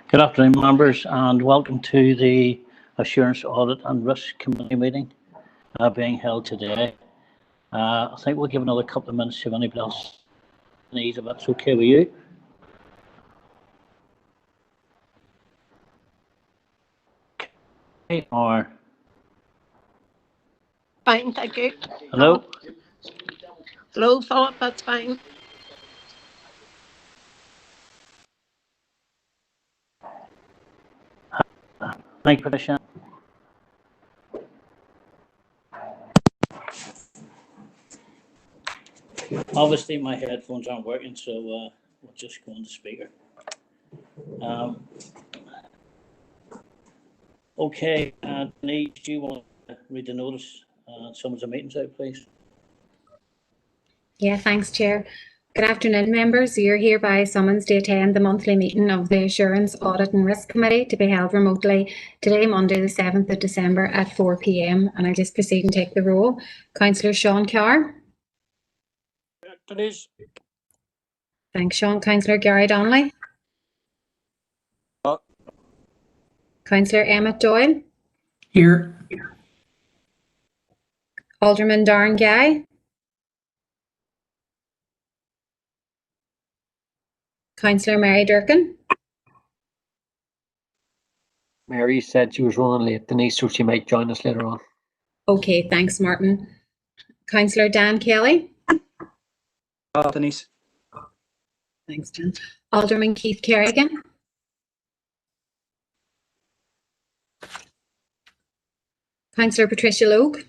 Good afternoon, members, and welcome to the Assurance, Audit and Risk Committee meeting being held today. I think we'll give another couple of minutes if anybody else needs, if that's okay with you. Okay, or fine, thank you. hello? Hello, Philip, that's fine. Thank you, Patricia. Obviously, my headphones aren't working, so we'll just go on the speaker. Okay, Denise, do you want to read the notice? Some of the meetings out, please. Yeah, thanks, Chair. Good afternoon, members. You're hereby summoned to attend the monthly meeting of the Assurance, Audit and Risk Committee to be held remotely today, Monday, the 7th of December at 4 p.m. And I'll just proceed and take the roll. Councillor Sean Carr. Denise. Thanks, Sean. Councillor Gary Donnelly. Councillor Emmett Doyle. Here. Alderman Darren Guy. Councillor Mary Durkin. Mary said she was running late, Denise, so she might join us later on. Okay, thanks, Martin. Councillor Dan Kelly. Denise. Thanks, Dan. Alderman Keith Kerrigan. Councillor Patricia Logue.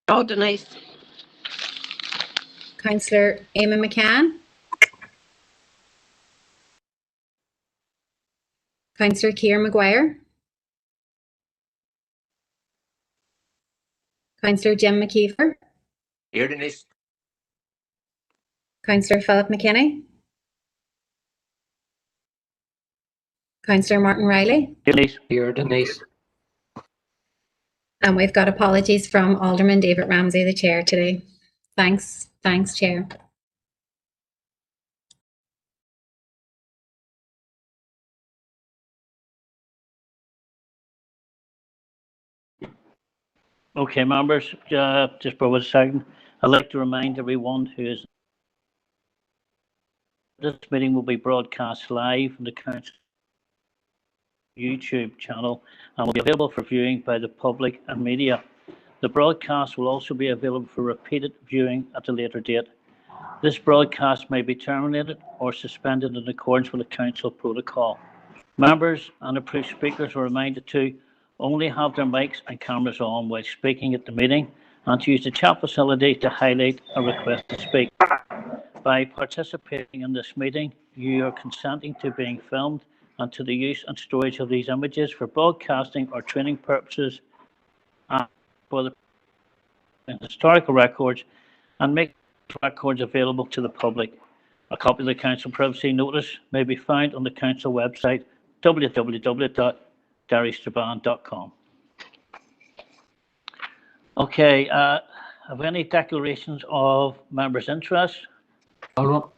Oh, Denise. Councillor Eamon McCann. Councillor Keir Maguire. Councillor Jim McKeever. Here, Denise. Councillor Philip McKinney. Councillor Martin Riley. Denise. Here, Denise. And we've got apologies from Alderman David Ramsey, the Chair, today. Thanks, Chair. Okay, members, just for a second, I'd like to remind everyone who is this meeting will be broadcast live on the Council YouTube channel and will be available for viewing by the public and media. The broadcast will also be available for repeated viewing at a later date. This broadcast may be terminated or suspended in accordance with the Council protocol. Members and approved speakers are reminded to only have their mics and cameras on while speaking at the meeting and to use the chat facility to highlight a request to speak. By participating in this meeting, you are consenting to being filmed and to the use and storage of these images for broadcasting or training purposes and for the historical records and make records available to the public. A copy of the Council privacy notice may be found on the Council website www.derrystrabane.com. Okay, have we any declarations of members' interest? Hold on.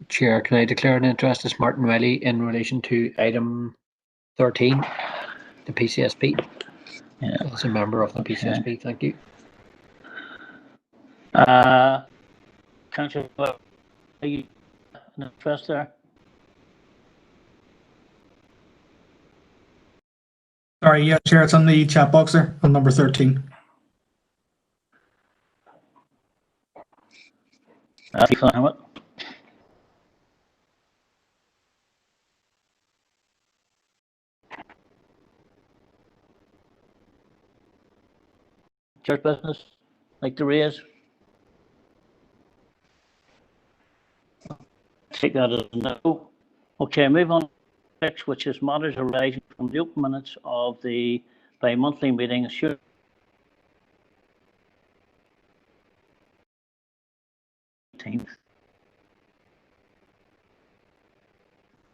Chair, can I declare an interest as Martin Riley in relation to item 13, the PCSP? Yeah. As a member of the PCSP, thank you. Councillor, are you an interest there? Sorry, yeah, Chair, it's on the chat box there, on number 13. Church business, like to raise? Take that as a no. Okay, move on to next, which is matters arising from the open minutes of the bi-monthly meeting. Sure.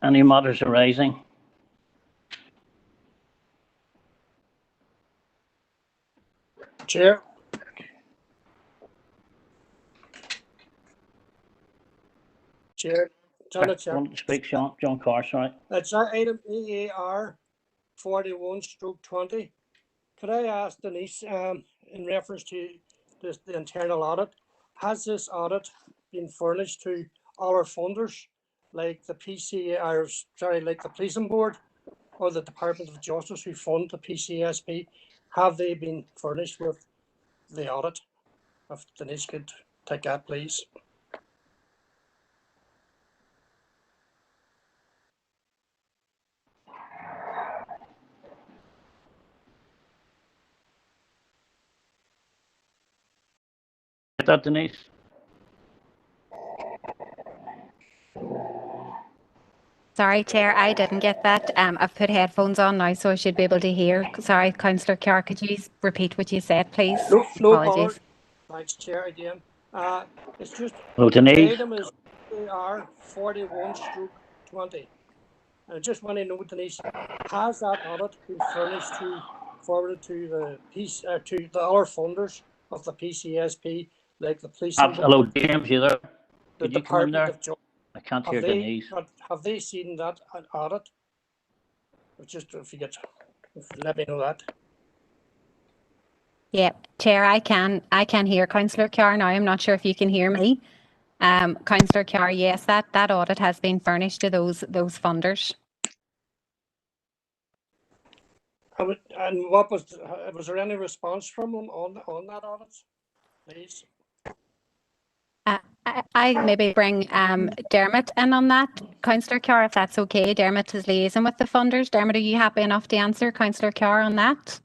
Any matters arising? Chair. John Chair. Want to speak, John Carr, sorry. It's item EAR 41/20. Could I ask Denise, in reference to the internal audit, has this audit been furnished to all our funders, like the like the Policing Board or the Department of Justice who fund the PCSP? Have they been furnished with the audit? If Denise could take that, please. Get that, Denise? Sorry, Chair, I didn't get that. I've put headphones on now, so I should be able to hear. Sorry, Councillor Carr, could you repeat what you said, please? No bother. Apologies. Thanks, Chair, again. It's just Hello, the Denise. item is AR 41/20. I just want to know, Denise, has that audit been furnished forwarded to the to the other funders of the PCSP, like the police, Hello, James, you there? the Could you come in Department there? of Justice? I can't hear Denise. Have they seen that audit? Just if you let me know that. Yeah, Chair, I can hear Councillor Carr now. I'm not sure if you can hear me. Councillor Carr, yes, that audit has been furnished to those funders. And what was there any response from them on that audit, please? I maybe bring Dermot in on that, Councillor Carr, if that's okay. Dermot is liaising with the funders. Dermot, are you happy enough to answer Councillor Carr on that?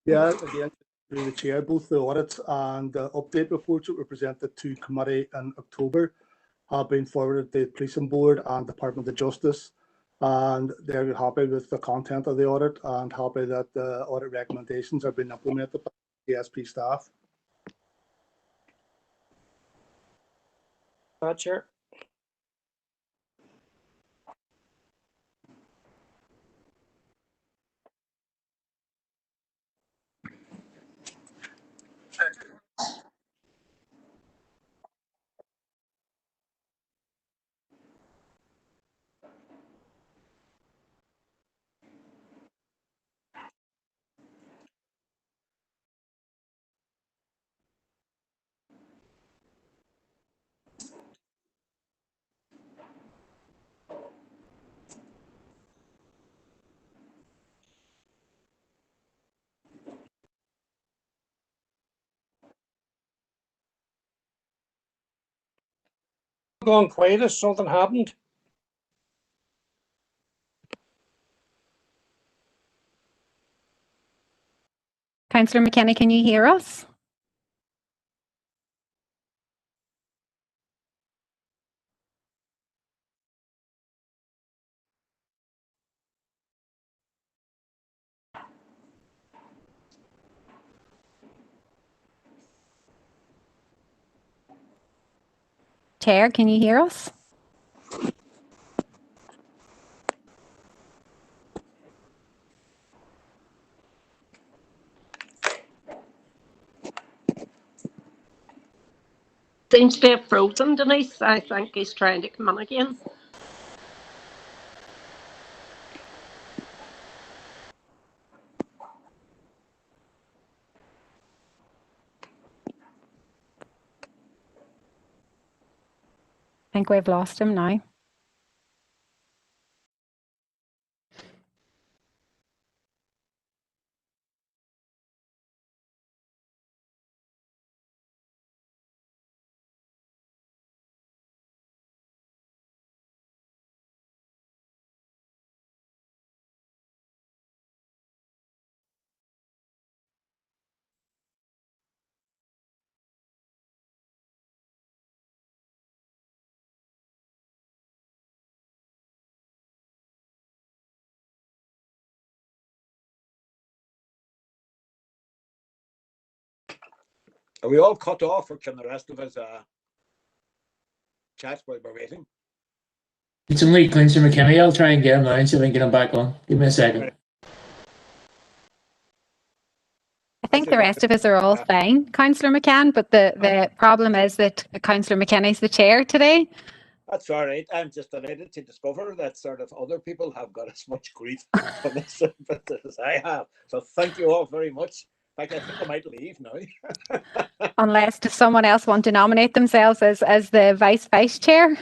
Yeah, again, through the chair, both the audits and the update reports that were presented to committee in October have been forwarded to the Policing Board and Department of Justice, and they're happy with the content of the audit and happy that the audit recommendations are being implemented by the PSP staff. Chair. Gone quiet as something happened. Councillor McKenna, can you hear us? Chair, can you hear us? Seems to have frozen, Denise. I think he's trying to come in again. I think we've lost him now. Are we all cut off, or can the rest of us chat while we're waiting? It's only Councillor McKenna. I'll try and get him now and see if I can get him back on. Give me a second. I think the rest of us are all fine, Councillor McCann, but the problem is that Councillor McKenna is the chair today. That's all right. I'm just delighted to discover that sort of other people have got as much grief on this as I have. So thank you all very much. In fact, I think I might leave now. Unless does someone else want to nominate themselves as the vice chair?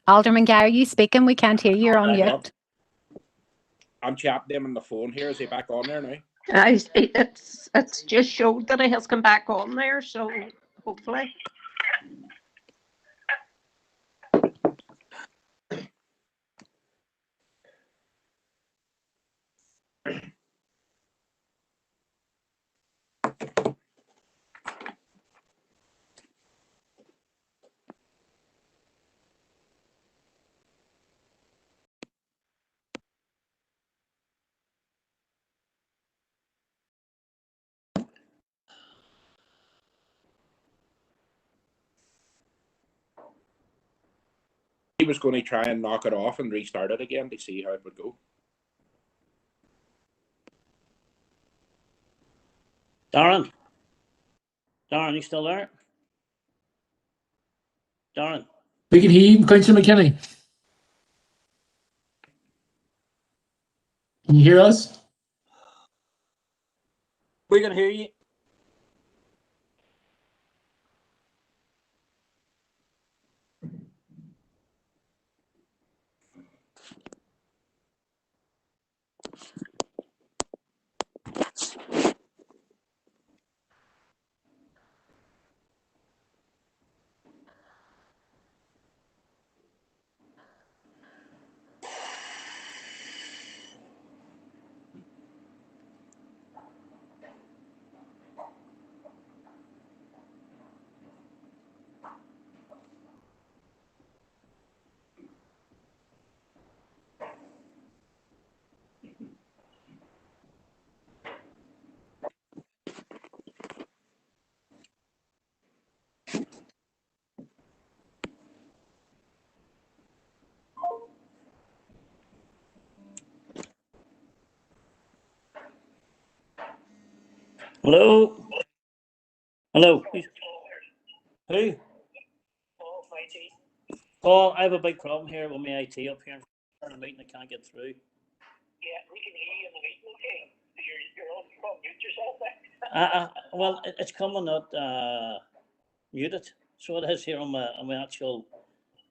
Alderman Gary, are you speaking? We can't hear you. You're on mute. I'm chatting him on the phone here. Is he back on there now? It's just showed that he has come back on there, so hopefully. He was going to try and knock it off and restart it again to see how it would go. Darren? Darren, you still there? Darren? We can hear you, Councillor McKinney. Can you hear us? We can hear you. Hello? Hello? Who? Paul, I have a big problem here with my IT up here. I'm in a meeting, I can't get through. Yeah, we can hear you in the meeting, okay? You're on mute yourself there. Well, it's coming out muted. So it is here on my actual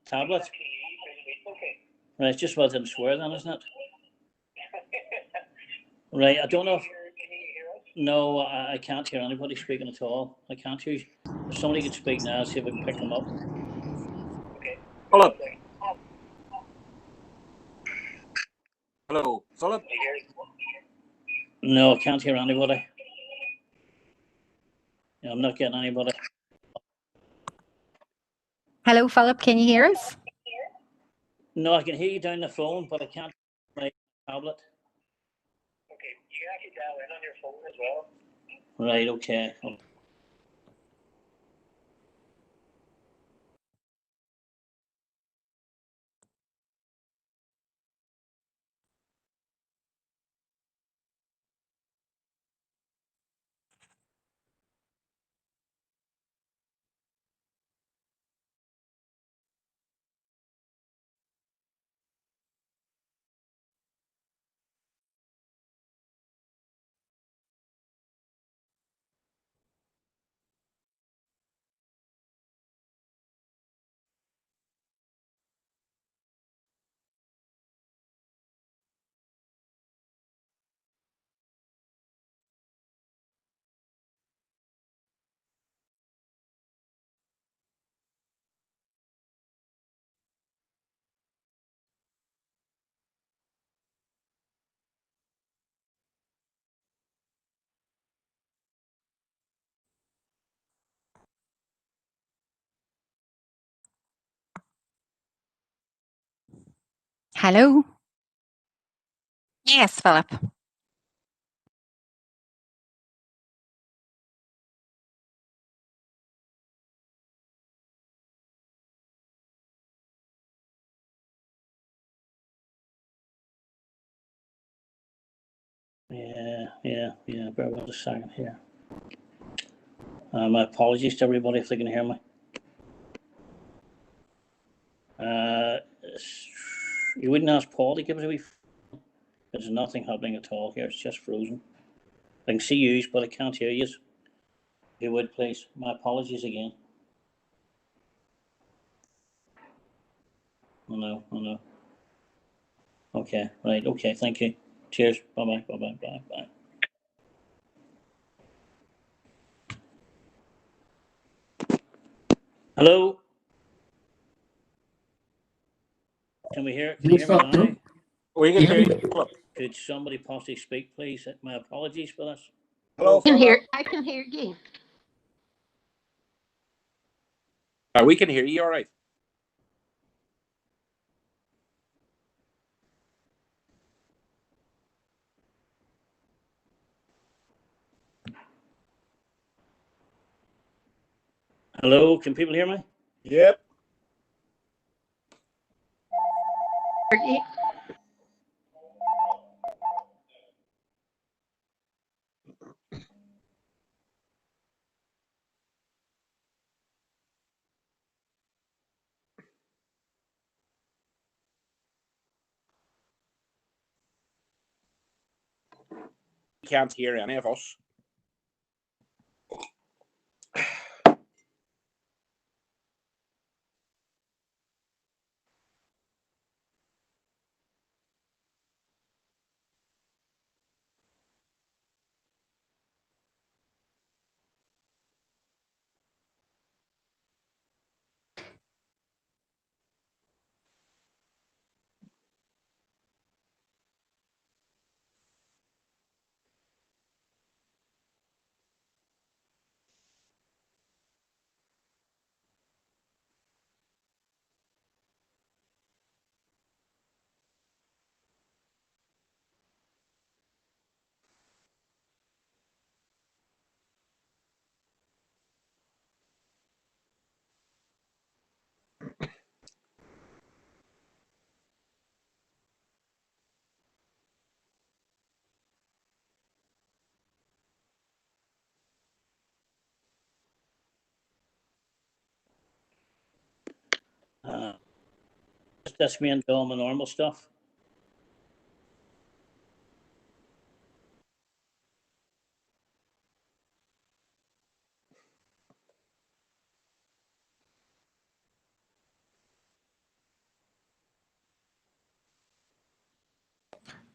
tablet. Okay. Right, it's just within swear then, isn't it? Right, I don't know if... Can you hear us? No, I can't hear anybody speaking at all. I can't hear. If somebody could speak now, see if we can pick them up. Okay. Philip. Hello, Philip. No, I can't hear anybody. Yeah, I'm not getting anybody. Hello, Philip, can you hear us? No, I can hear you down the phone, but I can't hear my tablet. Okay, you can actually dial in on your phone as well. Right, okay. Hello? Yes, Philip. Yeah. Bear with us a second here. My apologies to everybody if they can hear me. You wouldn't ask Paul to give us a wee. There's nothing happening at all here. It's just frozen. I can see you, but I can't hear you. If you would, please. My apologies again. I know. Okay, right. Okay, thank you. Cheers. Bye. Hello? Can you hear me now? We can hear you. Could somebody possibly speak, please? My apologies for this. Hello, I can hear you. We can hear you all right. Hello, can people hear me? Yep. Can't hear any of us. That's me and all my normal stuff.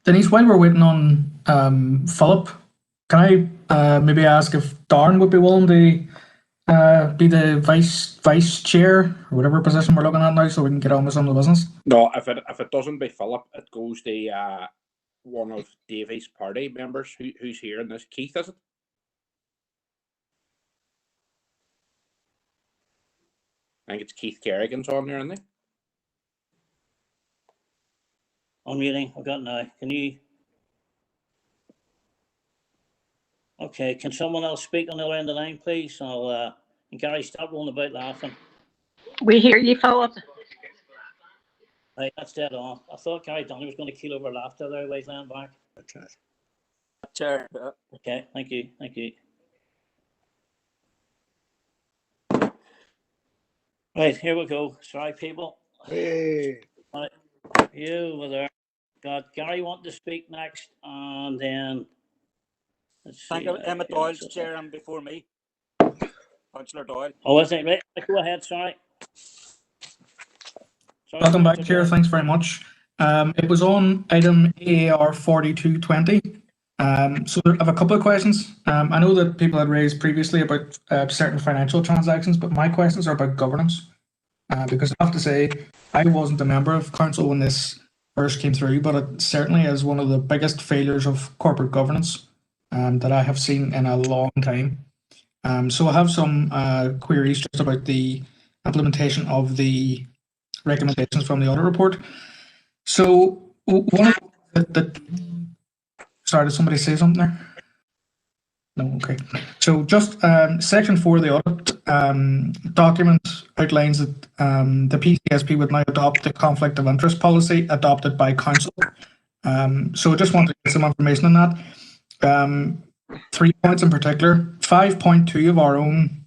Denise, while we're waiting on Philip, can I maybe ask if Darren would be willing to be the vice chair or whatever position we're looking at now, so we can get on with some of the business? No, if it doesn't be Philip, it goes to one of Davy's party members. Who's here in this? Keith, is it? I think it's Keith Kerrigan's on there, isn't he? Unmuting. I've got now. Can you? Okay. Can someone else speak on the other end of the line, please? I'll. Gary, stop rolling about laughing. We hear you, Philip. Right, that's dead on. I thought Gary Donny was going to keel over laughter there, ways land back. Okay. Chair. Okay, thank you. Right, here we go. Sorry, people. Hey. Right, you were there. Got Gary wanting to speak next, and then let's see. Emma Doyle's chair before me. Councillor Doyle. Oh, is it right? Go ahead. Sorry. Welcome back, Chair. Thanks very much. It was on item AAR 4220. So I have a couple of questions. I know that people had raised previously about certain financial transactions, but my questions are about governance. Because I have to say, I wasn't a member of council when this first came through, but it certainly is one of the biggest failures of corporate governance that I have seen in a long time. So I have some queries just about the implementation of the recommendations from the audit report. So one of the sorry, did somebody say something there? No, okay. So just section 4 of the audit document outlines that the PCSP would now adopt the conflict of interest policy adopted by council. So I just wanted to get some information on that. 3 points in particular. 5.2 of our own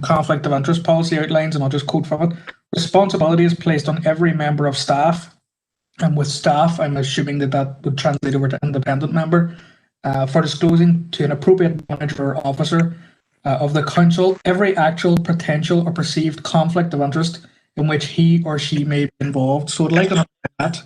conflict of interest policy outlines, and I'll just quote from it. Responsibility is placed on every member of staff, and with staff, I'm assuming that would translate over to independent member, for disclosing to an appropriate manager or officer of the council every actual, potential, or perceived conflict of interest in which he or she may be involved. So I'd like to know that.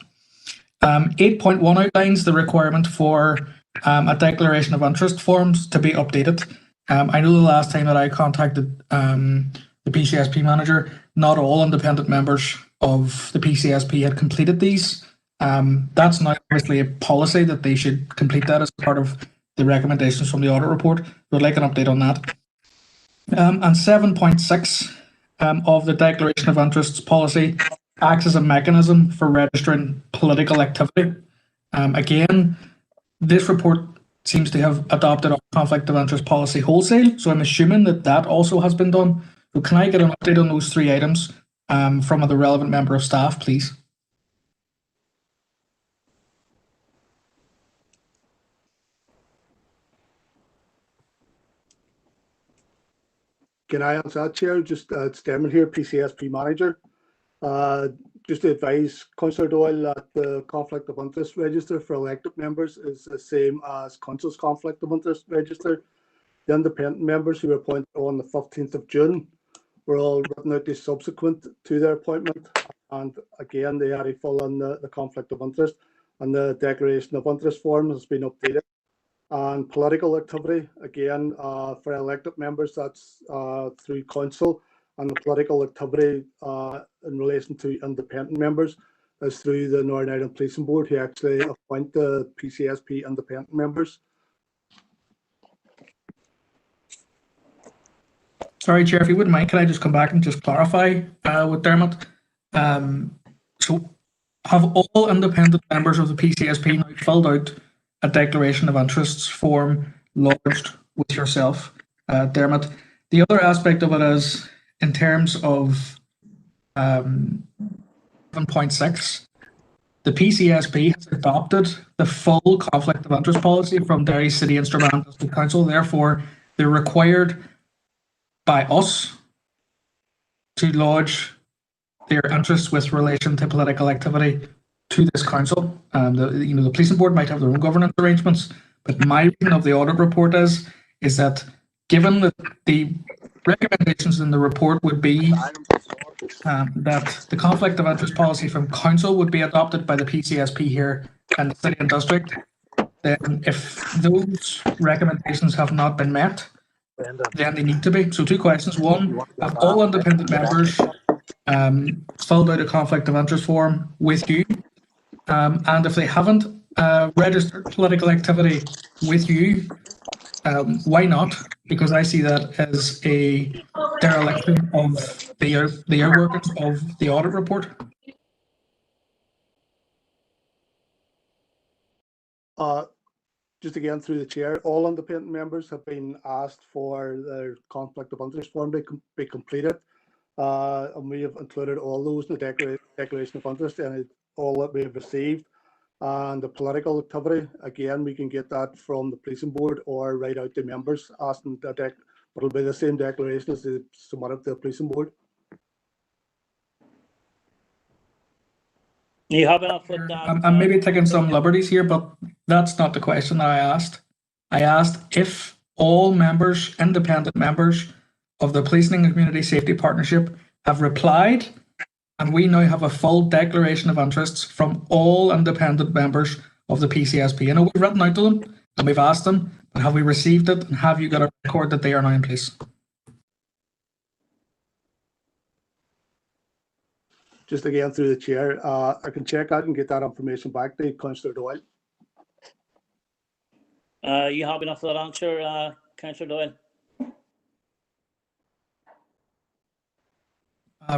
8.1 outlines the requirement for a declaration of interest forms to be updated. I know the last time that I contacted the PCSP manager, not all independent members of the PCSP had completed these. That's now obviously a policy that they should complete that as part of the recommendations from the audit report. We'd like an update on that. And 7.6 of the Declaration of Interests policy acts as a mechanism for registering political activity. Again, this report seems to have adopted a conflict of interest policy wholesale, so I'm assuming that that also has been done. So can I get an update on those 3 items from the relevant member of staff, please? Can I answer that, Chair? Just it's Dermot here, PCSP manager. Just to advise Councillor Doyle that the conflict of interest register for elected members is the same as Council's conflict of interest register. The independent members who were appointed on the 15th of June were all written out as subsequent to their appointment, and again they are full on the conflict of interest, and the declaration of interest form has been updated. And political activity, again, for elected members, that's through council, and the political activity in relation to independent members is through the Northern Ireland Policing Board, who actually appoint the PCSP independent members. Sorry, Chair, if you wouldn't mind, can I just come back and just clarify with Dermot? So have all independent members of the PCSP now filled out a declaration of interests form lodged with yourself, Dermot? The other aspect of it is, in terms of 7.6, the PCSP has adopted the full conflict of interest policy from Derry City and Strabane District Council. Therefore, they're required by us to lodge their interests with relation to political activity to this council. The policing board might have their own governance arrangements, but my reading of the audit report is that given that the recommendations in the report would be that the conflict of interest policy from council would be adopted by the PCSP here in the city and district, then if those recommendations have not been met, then they need to be. So 2 questions. 1, have all independent members filled out a conflict of interest form with you? And if they haven't registered political activity with you, why not? Because I see that as a dereliction of the workings of the audit report. Just again through the chair, all independent members have been asked for their conflict of interest form to be completed, and we have included all those in the declaration of interest and all that we have received. And the political activity, again, we can get that from the policing board or right out to members asking that it'll be the same declaration as they submitted to the policing board. You have enough with that? I'm maybe taking some liberties here, but that's not the question that I asked. I asked if all members, independent members of the Policing and Community Safety Partnership have replied, and we now have a full declaration of interests from all independent members of the PCSP. I know we've written out to them and we've asked them, but have we received it, and have you got a record that they are now in place? Just again through the chair, I can check out and get that information back to Councillor Doyle. You have enough of that answer, Councillor Doyle?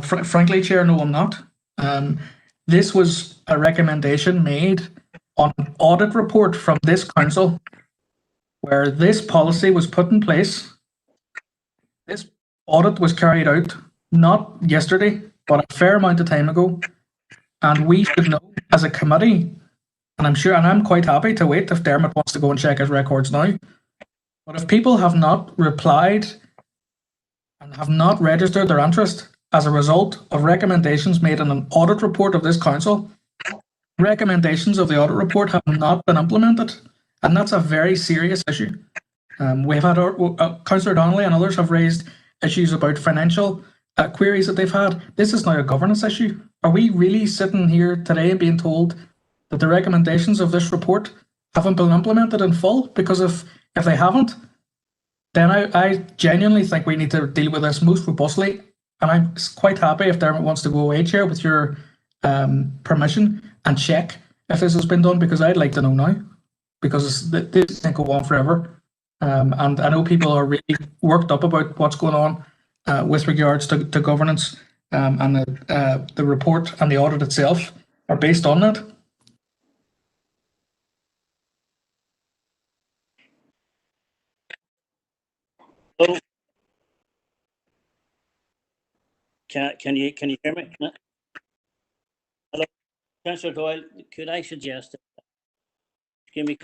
Frankly, Chair, no, I'm not. This was a recommendation made on an audit report from this council where this policy was put in place. This audit was carried out not yesterday, but a fair amount of time ago. And we should know as a committee And I'm sure, and I'm quite happy to wait if Dermot wants to go and check his records now. But if people have not replied and have not registered their interest as a result of recommendations made in an audit report of this council, recommendations of the audit report have not been implemented, and that's a very serious issue. We've had Councillor Donnelly and others have raised issues about financial queries that they've had. This is now a governance issue. Are we really sitting here today and being told that the recommendations of this report haven't been implemented in full? Because if they haven't, then I genuinely think we need to deal with this most robustly. And I'm quite happy if Dermot wants to go away, Chair, with your permission, and check if this has been done, because I'd like to know now, because this can't go on forever. And I know people are really worked up about what's going on with regards to governance, and the report and the audit itself are based on that. Hello? Can you hear me? Hello, Councillor Doyle. Could I suggest that? Give me.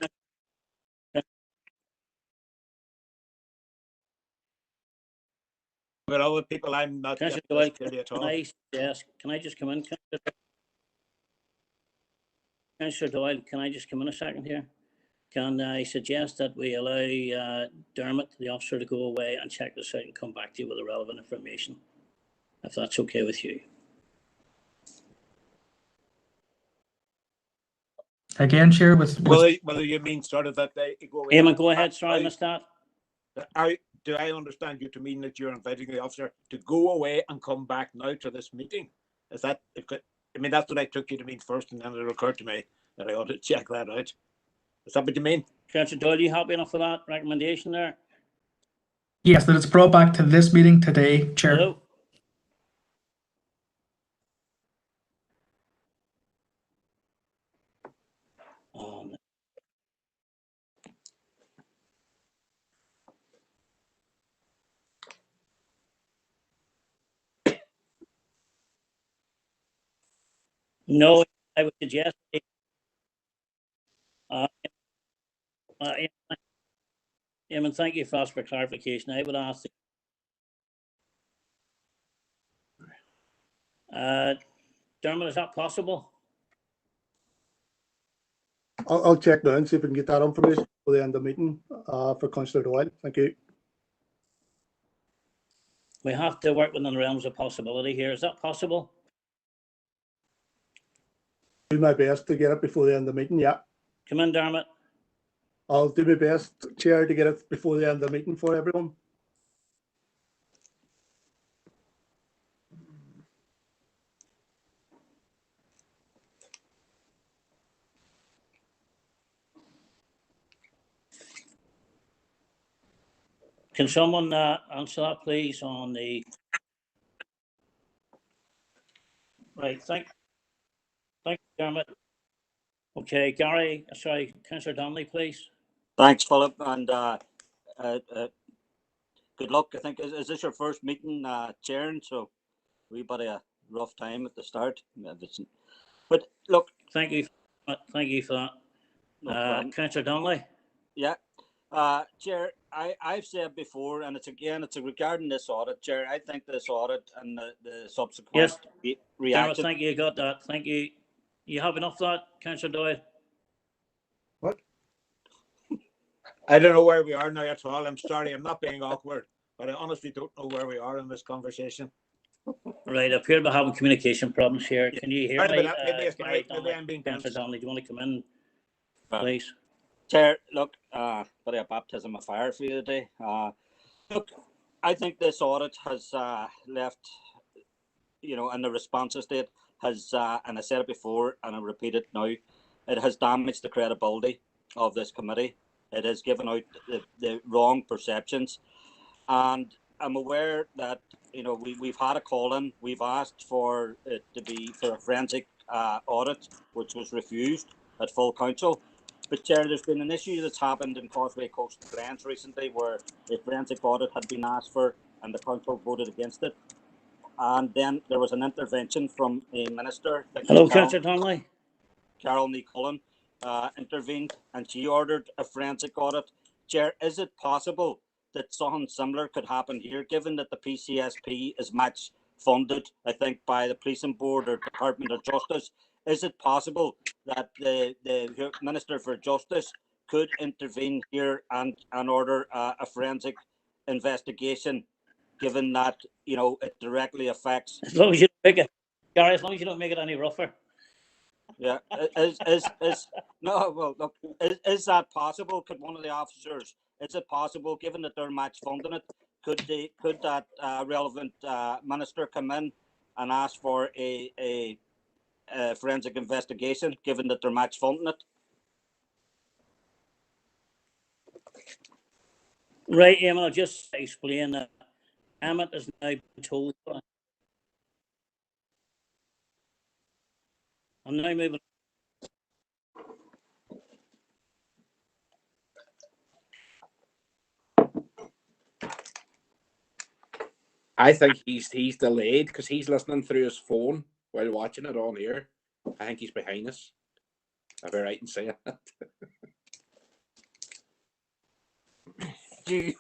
But other people, I'm not. Councillor Doyle, can I suggest? Can I just come in? Councillor Doyle, can I just come in a second here? Can I suggest that we allow Dermot, the officer, to go away and check this out and come back to you with the relevant information, if that's okay with you? Again, Chair, with whether you mean sort of that they go away. Eamon, go ahead. Sorry, I missed that. Do I understand you to mean that you're inviting the officer to go away and come back now to this meeting? Is that? I mean, that's what I took you to mean first, and then it occurred to me that I ought to check that out. Is that what you mean? Councillor Doyle, you happy enough with that recommendation there? Yes, that it's brought back to this meeting today, Chair. Hello? No, I would suggest. Eamon, thank you for clarification. I would ask. Dermot, is that possible? I'll check now and see if we can get that information for the end of the meeting for Councillor Doyle. Thank you. We have to work within the realms of possibility here. Is that possible? Do my best to get it before the end of the meeting, yeah. Come in, Dermot. I'll do my best, Chair, to get it before the end of the meeting for everyone. Can someone answer that, please, on the... Right, thank you, Dermot. Okay, Gary, sorry, Councillor Donnelly, please. Thanks, Philip, and good luck. I think, is this your first meeting chairing? So we had a rough time at the start. But look, thank you for that. No Councillor Donnelly. Yeah, Chair, I've said before, and it's regarding this audit, Chair. I think this audit and the subsequent reaction. Thank you, you got that. Thank you. You have enough of that, Councillor Doyle? What? I don't know where we are now at all. I'm sorry, I'm not being awkward, but I honestly don't know where we are in this conversation. Right, I appear to be having communication problems here. Can you hear me? Maybe I'm being Councillor Donnelly, do you want to come in, please? Chair, look, bit of baptism of fire for you today. Look, I think this audit has left, and the responses to it has, and I said it before, and I repeat it now, it has damaged the credibility of this committee. It has given out the wrong perceptions, and I'm aware that we've had a call in. We've asked for it to be for a forensic audit, which was refused at full council. But Chair, there's been an issue that's happened in Causeway Coast Glens recently, where a forensic audit had been asked for, and the council voted against it. And then there was an intervention from a minister. Hello, Councillor Donnelly. Carol Nee Cullen, intervened and she ordered a forensic audit. Chair, is it possible that something similar could happen here, given that the PCSP is match funded, I think, by the Policing Board or Department of Justice? Is it possible that the Minister for Justice could intervene here and order a forensic investigation, given that, you know, it directly affects? As long as you don't make it, Gary, as long as you don't make it any rougher. Yeah, no, well, look, is that possible? Could one of the officers, is it possible, given that they're match funding it, could that relevant minister come in and ask for a forensic investigation, given that they're match funding it? Right, Eamon, I'll just explain that Emmett is now being told. I'm now moving. I think he's delayed because he's listening through his phone while watching it on here. I think he's behind us. I'll be right in saying that. Do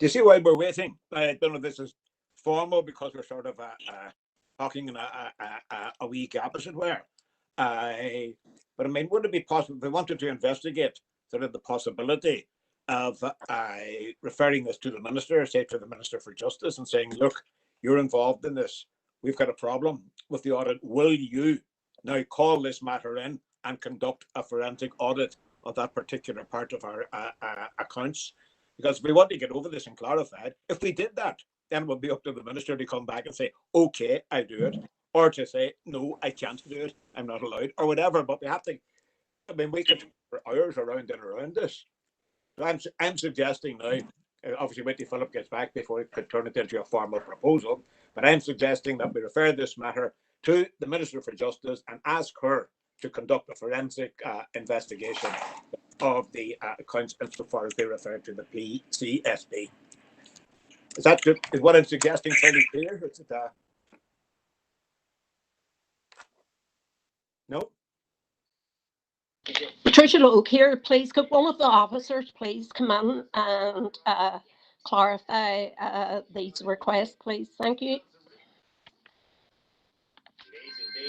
you see why we're waiting? I don't know if this is formal because we're sort of talking in a wee gap, as it were. But I mean, would it be possible if we wanted to investigate sort of the possibility of referring this to the minister, say to the Minister for Justice, and saying, look, you're involved in this. We've got a problem with the audit. Will you now call this matter in and conduct a forensic audit of that particular part of our accounts? Because we want to get over this and clarify it. If we did that, then it would be up to the minister to come back and say, okay, I do it. Or to say, no, I can't do it. I'm not allowed, or whatever. But we have to, I mean, we could talk for hours around and around this. So I'm suggesting now, obviously wait till Philip gets back before we could turn it into a formal proposal, but I'm suggesting that we refer this matter to the Minister for Justice and ask her to conduct a forensic investigation of the accounts insofar as they refer to the PCSP. Is that good? Is what I'm suggesting fairly clear? Is it, no? Patricia Logue here, please could one of the officers please come in and clarify these requests, please? Thank you.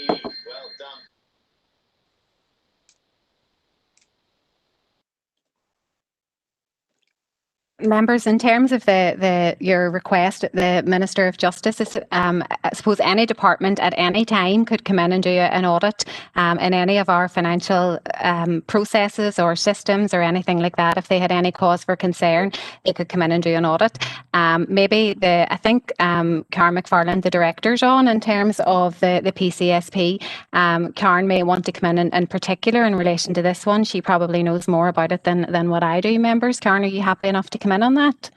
Well done. Members, in terms of your request, the Minister of Justice, I suppose any department at any time could come in and do an audit in any of our financial processes or systems or anything like that. If they had any cause for concern, they could come in and do an audit. Maybe I think Karen McFarland, the director's on in terms of the PCSP. Karen may want to come in particular in relation to this one. She probably knows more about it than what I do. Members, Karen, are you happy enough to come in on that?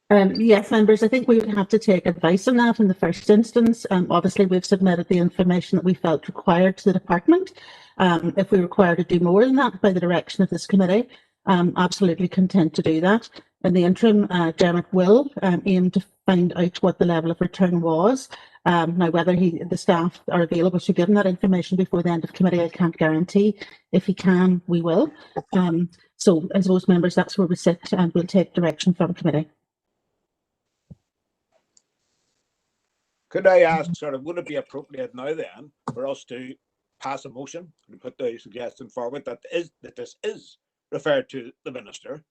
Yes, members, I think we would have to take advice on that in the first instance. Obviously, we've submitted the information that we felt required to the department. If we require to do more than that by the direction of this committee, absolutely content to do that. In the interim, Dermot will aim to find out what the level of return was. Now, whether the staff are available to give him that information before the end of committee, I can't guarantee. If he can, we will. So, I suppose, members, that's where we sit, and we'll take direction from committee. Could I ask, sort of, would it be appropriate now then for us to pass a motion and put the suggestion forward that this is referred to the minister,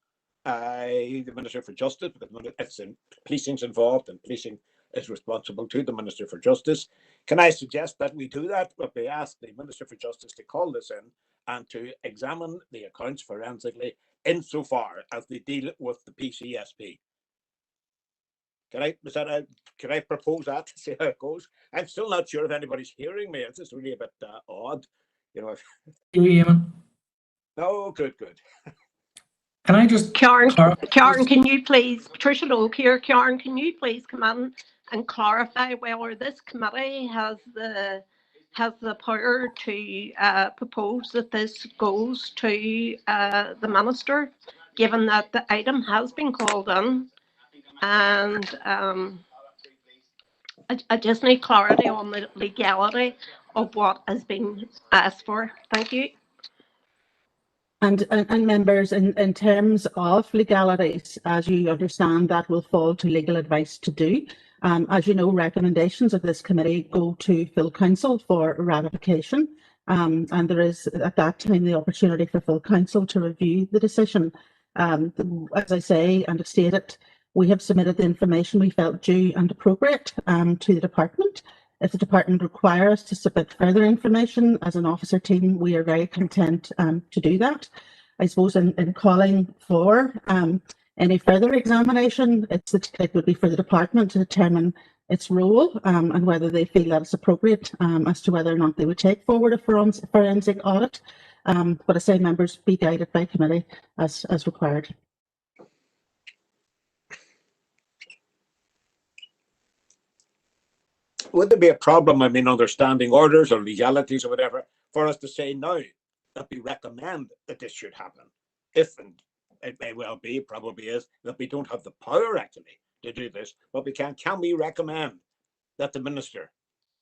the Minister for Justice, because it's policing's involved and policing is responsible to the Minister for Justice. Can I suggest that we do that? But we ask the Minister for Justice to call this in and to examine the accounts forensically insofar as they deal with the PCSP. Can I propose that to see how it goes? I'm still not sure if anybody's hearing me. It's just really a bit odd, you know. No, good. Can I just Karen, can you please, Patricia Logue here, Karen, can you please come in and clarify whether this committee has the power to propose that this goes to the minister, given that the item has been called in? and I just need clarity on the legality of what has been asked for. Thank you. And members, in terms of legalities, as you understand, that will fall to legal advice to do. As you know, recommendations of this committee go to full council for ratification, and there is at that time the opportunity for full council to review the decision. As I say and have stated, we have submitted the information we felt due and appropriate to the department. If the department requires us to submit further information as an officer team, we are very content to do that. I suppose in calling for any further examination, it would be for the department to determine its role and whether they feel that it's appropriate as to whether or not they would take forward a forensic audit. But I say members be guided by committee as required. Would there be a problem, I mean, understanding orders or legalities or whatever, for us to say now that we recommend that this should happen? If, and it may well be, probably is, that we don't have the power actually to do this, but we can we recommend that the minister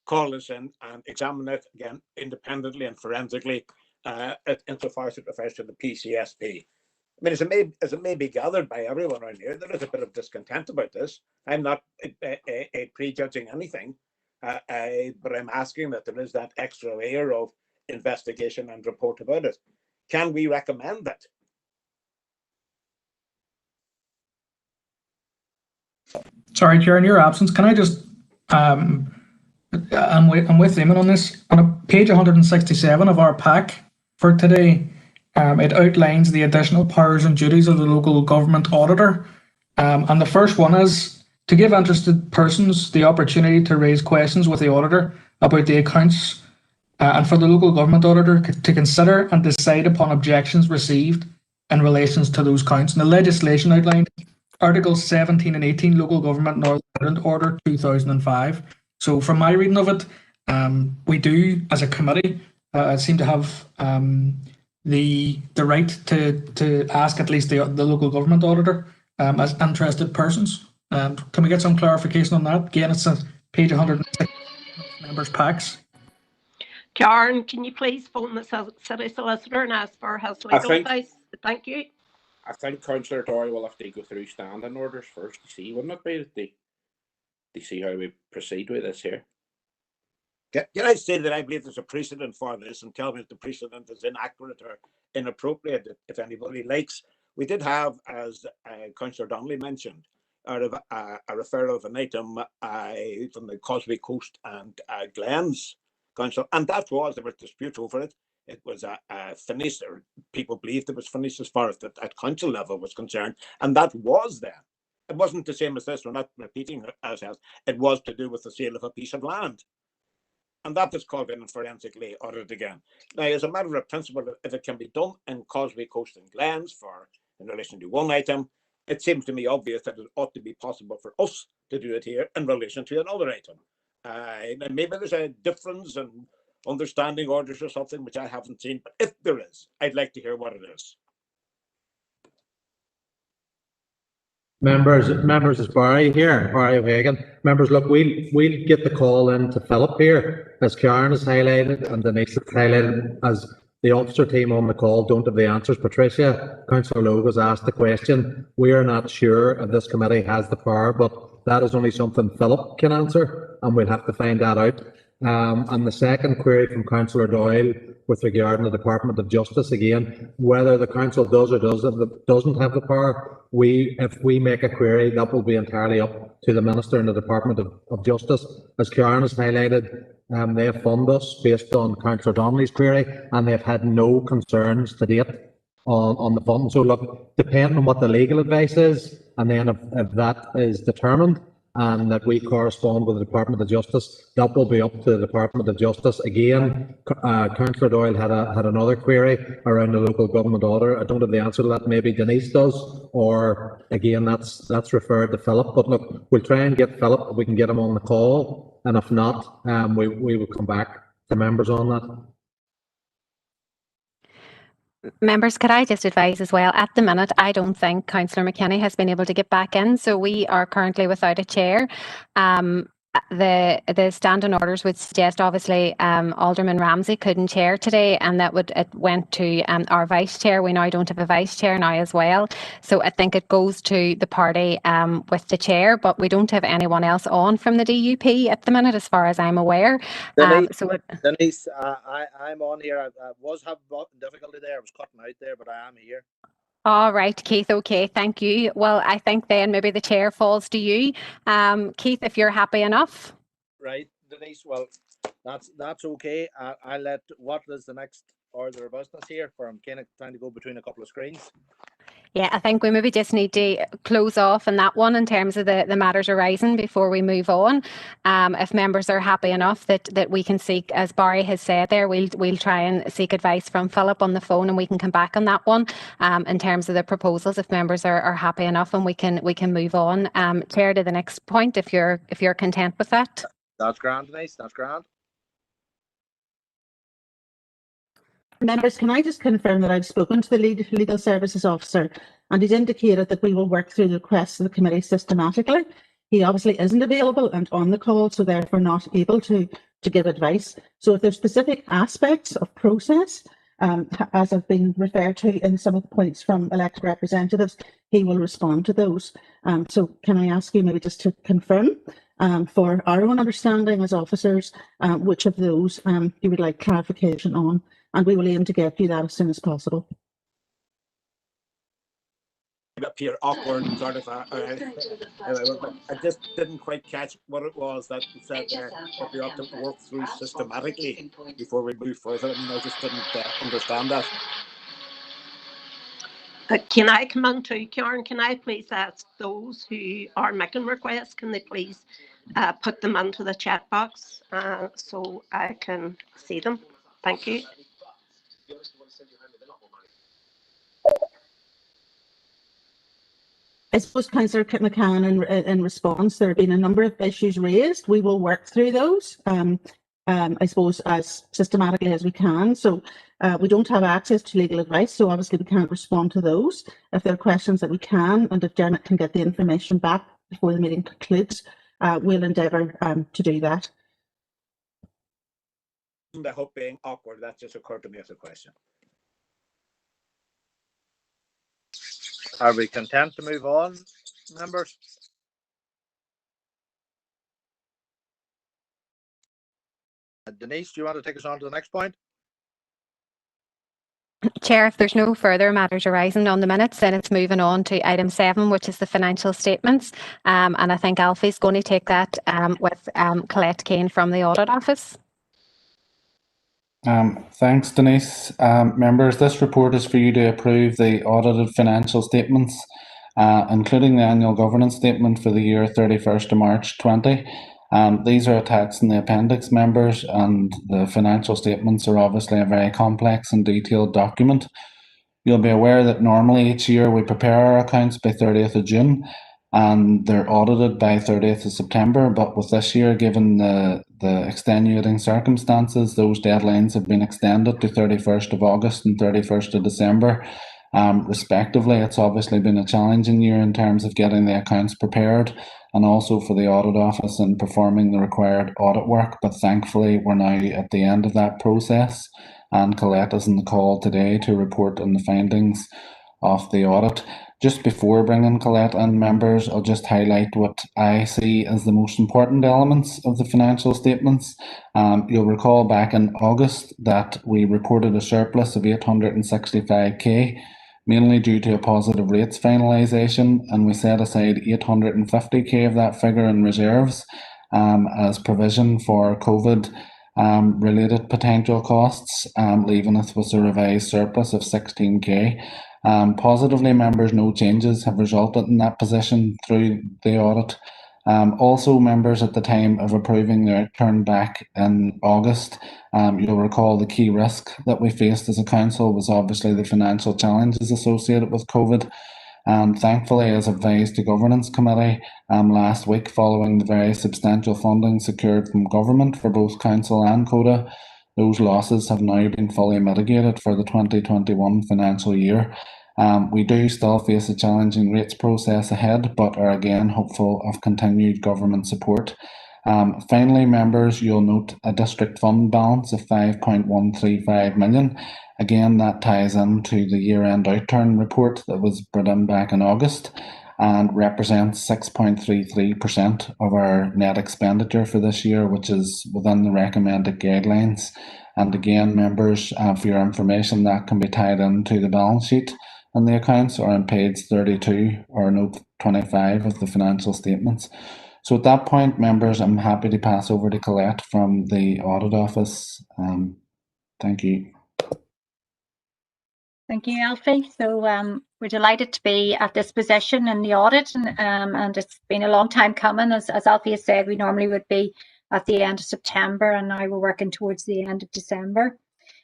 call us in and examine it again independently and forensically insofar as it refers to the PCSP? I mean, as it may be gathered by everyone around here, there is a bit of discontent about this. I'm not prejudging anything. But I'm asking that there is that extra layer of investigation and report about it. Can we recommend that? Sorry, Chair, in your absence, can I just, I'm with Eamon on this. On page 167 of our pack for today, it outlines the additional powers and duties of the local government auditor. And the first one is to give interested persons the opportunity to raise questions with the auditor about the accounts and for the local government auditor to consider and decide upon objections received in relation to those accounts. And the legislation outlined Articles 17 and 18 Local Government Northern Ireland Order 2005. So from my reading of it, we do, as a committee, seem to have the right to ask at least the local government auditor as interested persons. Can we get some clarification on that? Again, it's on page 106 members' packs. Karen, can you please phone the city solicitor and ask for his legal advice? Thank you. I think Councillor Doyle will have to go through standing orders first to see, wouldn't it be, to see how we proceed with this here? Can I say that I believe there's a precedent for this, and tell me if the precedent is inaccurate or inappropriate, if anybody likes. We did have, as Councillor Donnelly mentioned, a referral of an item from the Causeway Coast and Glens Council, and that was, there was dispute over it. It was finished, or people believed it was finished as far as at council level was concerned, and that was there. It wasn't the same as this, we're not repeating ourselves. It was to do with the sale of a piece of land. And that was called in and forensically audited again. Now, as a matter of principle, if it can be done in Causeway Coast and Glens in relation to one item, it seems to me obvious that it ought to be possible for us to do it here in relation to another item. And maybe there's a difference in understanding orders or something which I haven't seen, but if there is, I'd like to hear what it is. Members, it's Barry here, Barry O'Hagan. Members, look, we'll get the call in to Philip here, as Karen has highlighted and Denise has highlighted, as the officer team on the call don't have the answers. Patricia, Councillor Logue has asked the question. We are not sure if this committee has the power, but that is only something Philip can answer, and we'll have to find that out. And the second query from Councillor Doyle with regard to the Department of Justice, again, whether the council does or doesn't have the power, if we make a query, that will be entirely up to the Minister and the Department of Justice. As Karen has highlighted, they have funded us based on Councillor Donnelly's query, and they've had no concerns to date on the funding. So look, depending on what the legal advice is, and then if that is determined, and that we correspond with the Department of Justice, that will be up to the Department of Justice. Again, Councillor Doyle had another query around the local government order. I don't have the answer to that. Maybe Denise does, or again, that's referred to Philip. But look, we'll try and get Philip if we can get him on the call, and if not, we will come back to members on that. Members, could I just advise as well, at the minute, I don't think Councillor McKinney has been able to get back in, so we are currently without a chair. The standing orders would suggest, obviously, Alderman Ramsey couldn't chair today, and it went to our vice chair. We now don't have a vice chair now as well, so I think it goes to the party with the chair, but we don't have anyone else on from the DUP at the minute, as far as I'm aware. Denise, So Denise, I'm on here. I was having difficulty there. I was cutting out there, but I am here. all right, Keith. Okay, thank you. Well, I think then maybe the chair falls to you, Keith, if you're happy enough. Right, Denise. Well, that's okay. I'll let. What is the next order of business here? For I'm kind of trying to go between a couple of screens. Yeah, I think we maybe just need to close off on that one in terms of the matters arising before we move on. If members are happy enough that we can seek, as Barry has said there, we'll try and seek advice from Philip on the phone, and we can come back on that one in terms of the proposals. If members are happy enough, and we can move on. Chair, to the next point, if you're content with that. That's grand, Denise. That's grand. Members, can I just confirm that I've spoken to the legal services officer, and he's indicated that we will work through the requests of the committee systematically. He obviously isn't available and on the call, so therefore not able to give advice. So if there's specific aspects of process, as have been referred to in some of the points from elected representatives, he will respond to those. So can I ask you maybe just to confirm for our own understanding as officers, which of those you would like clarification on? And we will aim to get you that as soon as possible. Appear awkward, sort of. I just didn't quite catch what it was that you said there, that we ought to work through systematically before we move further. I mean, I just didn't understand that. Can I come on to Karen? Can I please ask those who are making requests, can they please put them into the chat box so I can see them? Thank you. I suppose, Councillor McCann, in response, there have been a number of issues raised. We will work through those, I suppose, as systematically as we can. So we don't have access to legal advice, so obviously we can't respond to those. If there are questions that we can, and if Dermot can get the information back before the meeting concludes, we'll endeavour to do that. I hope being awkward, that just occurred to me as a question. Are we content to move on, members? Denise, do you want to take us on to the next point? Chair, if there's no further matters arising on the minutes, then it's moving on to item 7, which is the financial statements. And I think Alfie's going to take that with Colette Kane from the Audit Office. Thanks, Denise. Members, this report is for you to approve the audited financial statements, including the annual governance statement for the year 31st of March 20. These are attached in the appendix, members, and the financial statements are obviously a very complex and detailed document. You'll be aware that normally each year we prepare our accounts by 30th of June and they're audited by 30th of September, but with this year, given the extenuating circumstances, those deadlines have been extended to 31st of August and 31st of December. Respectively, it's obviously been a challenging year in terms of getting the accounts prepared and also for the Audit Office and performing the required audit work, but thankfully we're now at the end of that process, and Colette is on the call today to report on the findings of the audit. Just before bringing Colette and members, I'll just highlight what I see as the most important elements of the financial statements. You'll recall back in August that we reported a surplus of 865k, mainly due to a positive rates finalisation, and we set aside 850k of that figure in reserves as provision for COVID related potential costs, leaving us with a revised surplus of 16k. Positively, members, no changes have resulted in that position through the audit. Also, members, at the time of approving the return back in August, you'll recall the key risk that we faced as a council was obviously the financial challenges associated with COVID. Thankfully, as advised to Governance Committee last week, following the very substantial funding secured from government for both council and CODA, those losses have now been fully mitigated for the 2021 financial year. We do still face a challenging rates process ahead, but are again hopeful of continued government support. Finally, members, you'll note a district fund balance of 5.135 million. Again, that ties into the year-end outturn report that was brought in back in August and represents 6.33% of our net expenditure for this year, which is within the recommended guidelines. And again, members, for your information, that can be tied into the balance sheet and the accounts or on page 32 or note 25 of the financial statements. So at that point, members, I'm happy to pass over to Colette from the Audit Office. Thank you. Thank you, Alfie. So we're delighted to be at this position in the audit, and it's been a long time coming. As Alfie has said, we normally would be at the end of September, and now we're working towards the end of December.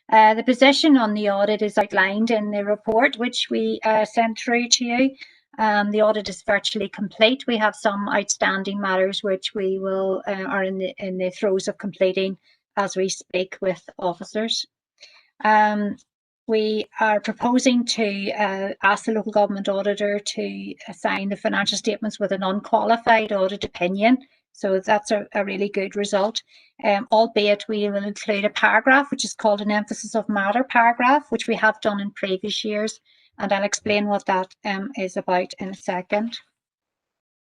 The position on the audit is outlined in the report, which we sent through to you. The audit is virtually complete. We have some outstanding matters which we will are in the throes of completing as we speak with officers. We are proposing to ask the local government auditor to assign the financial statements with an unqualified audit opinion. So that's a really good result, albeit we will include a paragraph which is called an emphasis of matter paragraph, which we have done in previous years. And I'll explain what that is about in a second.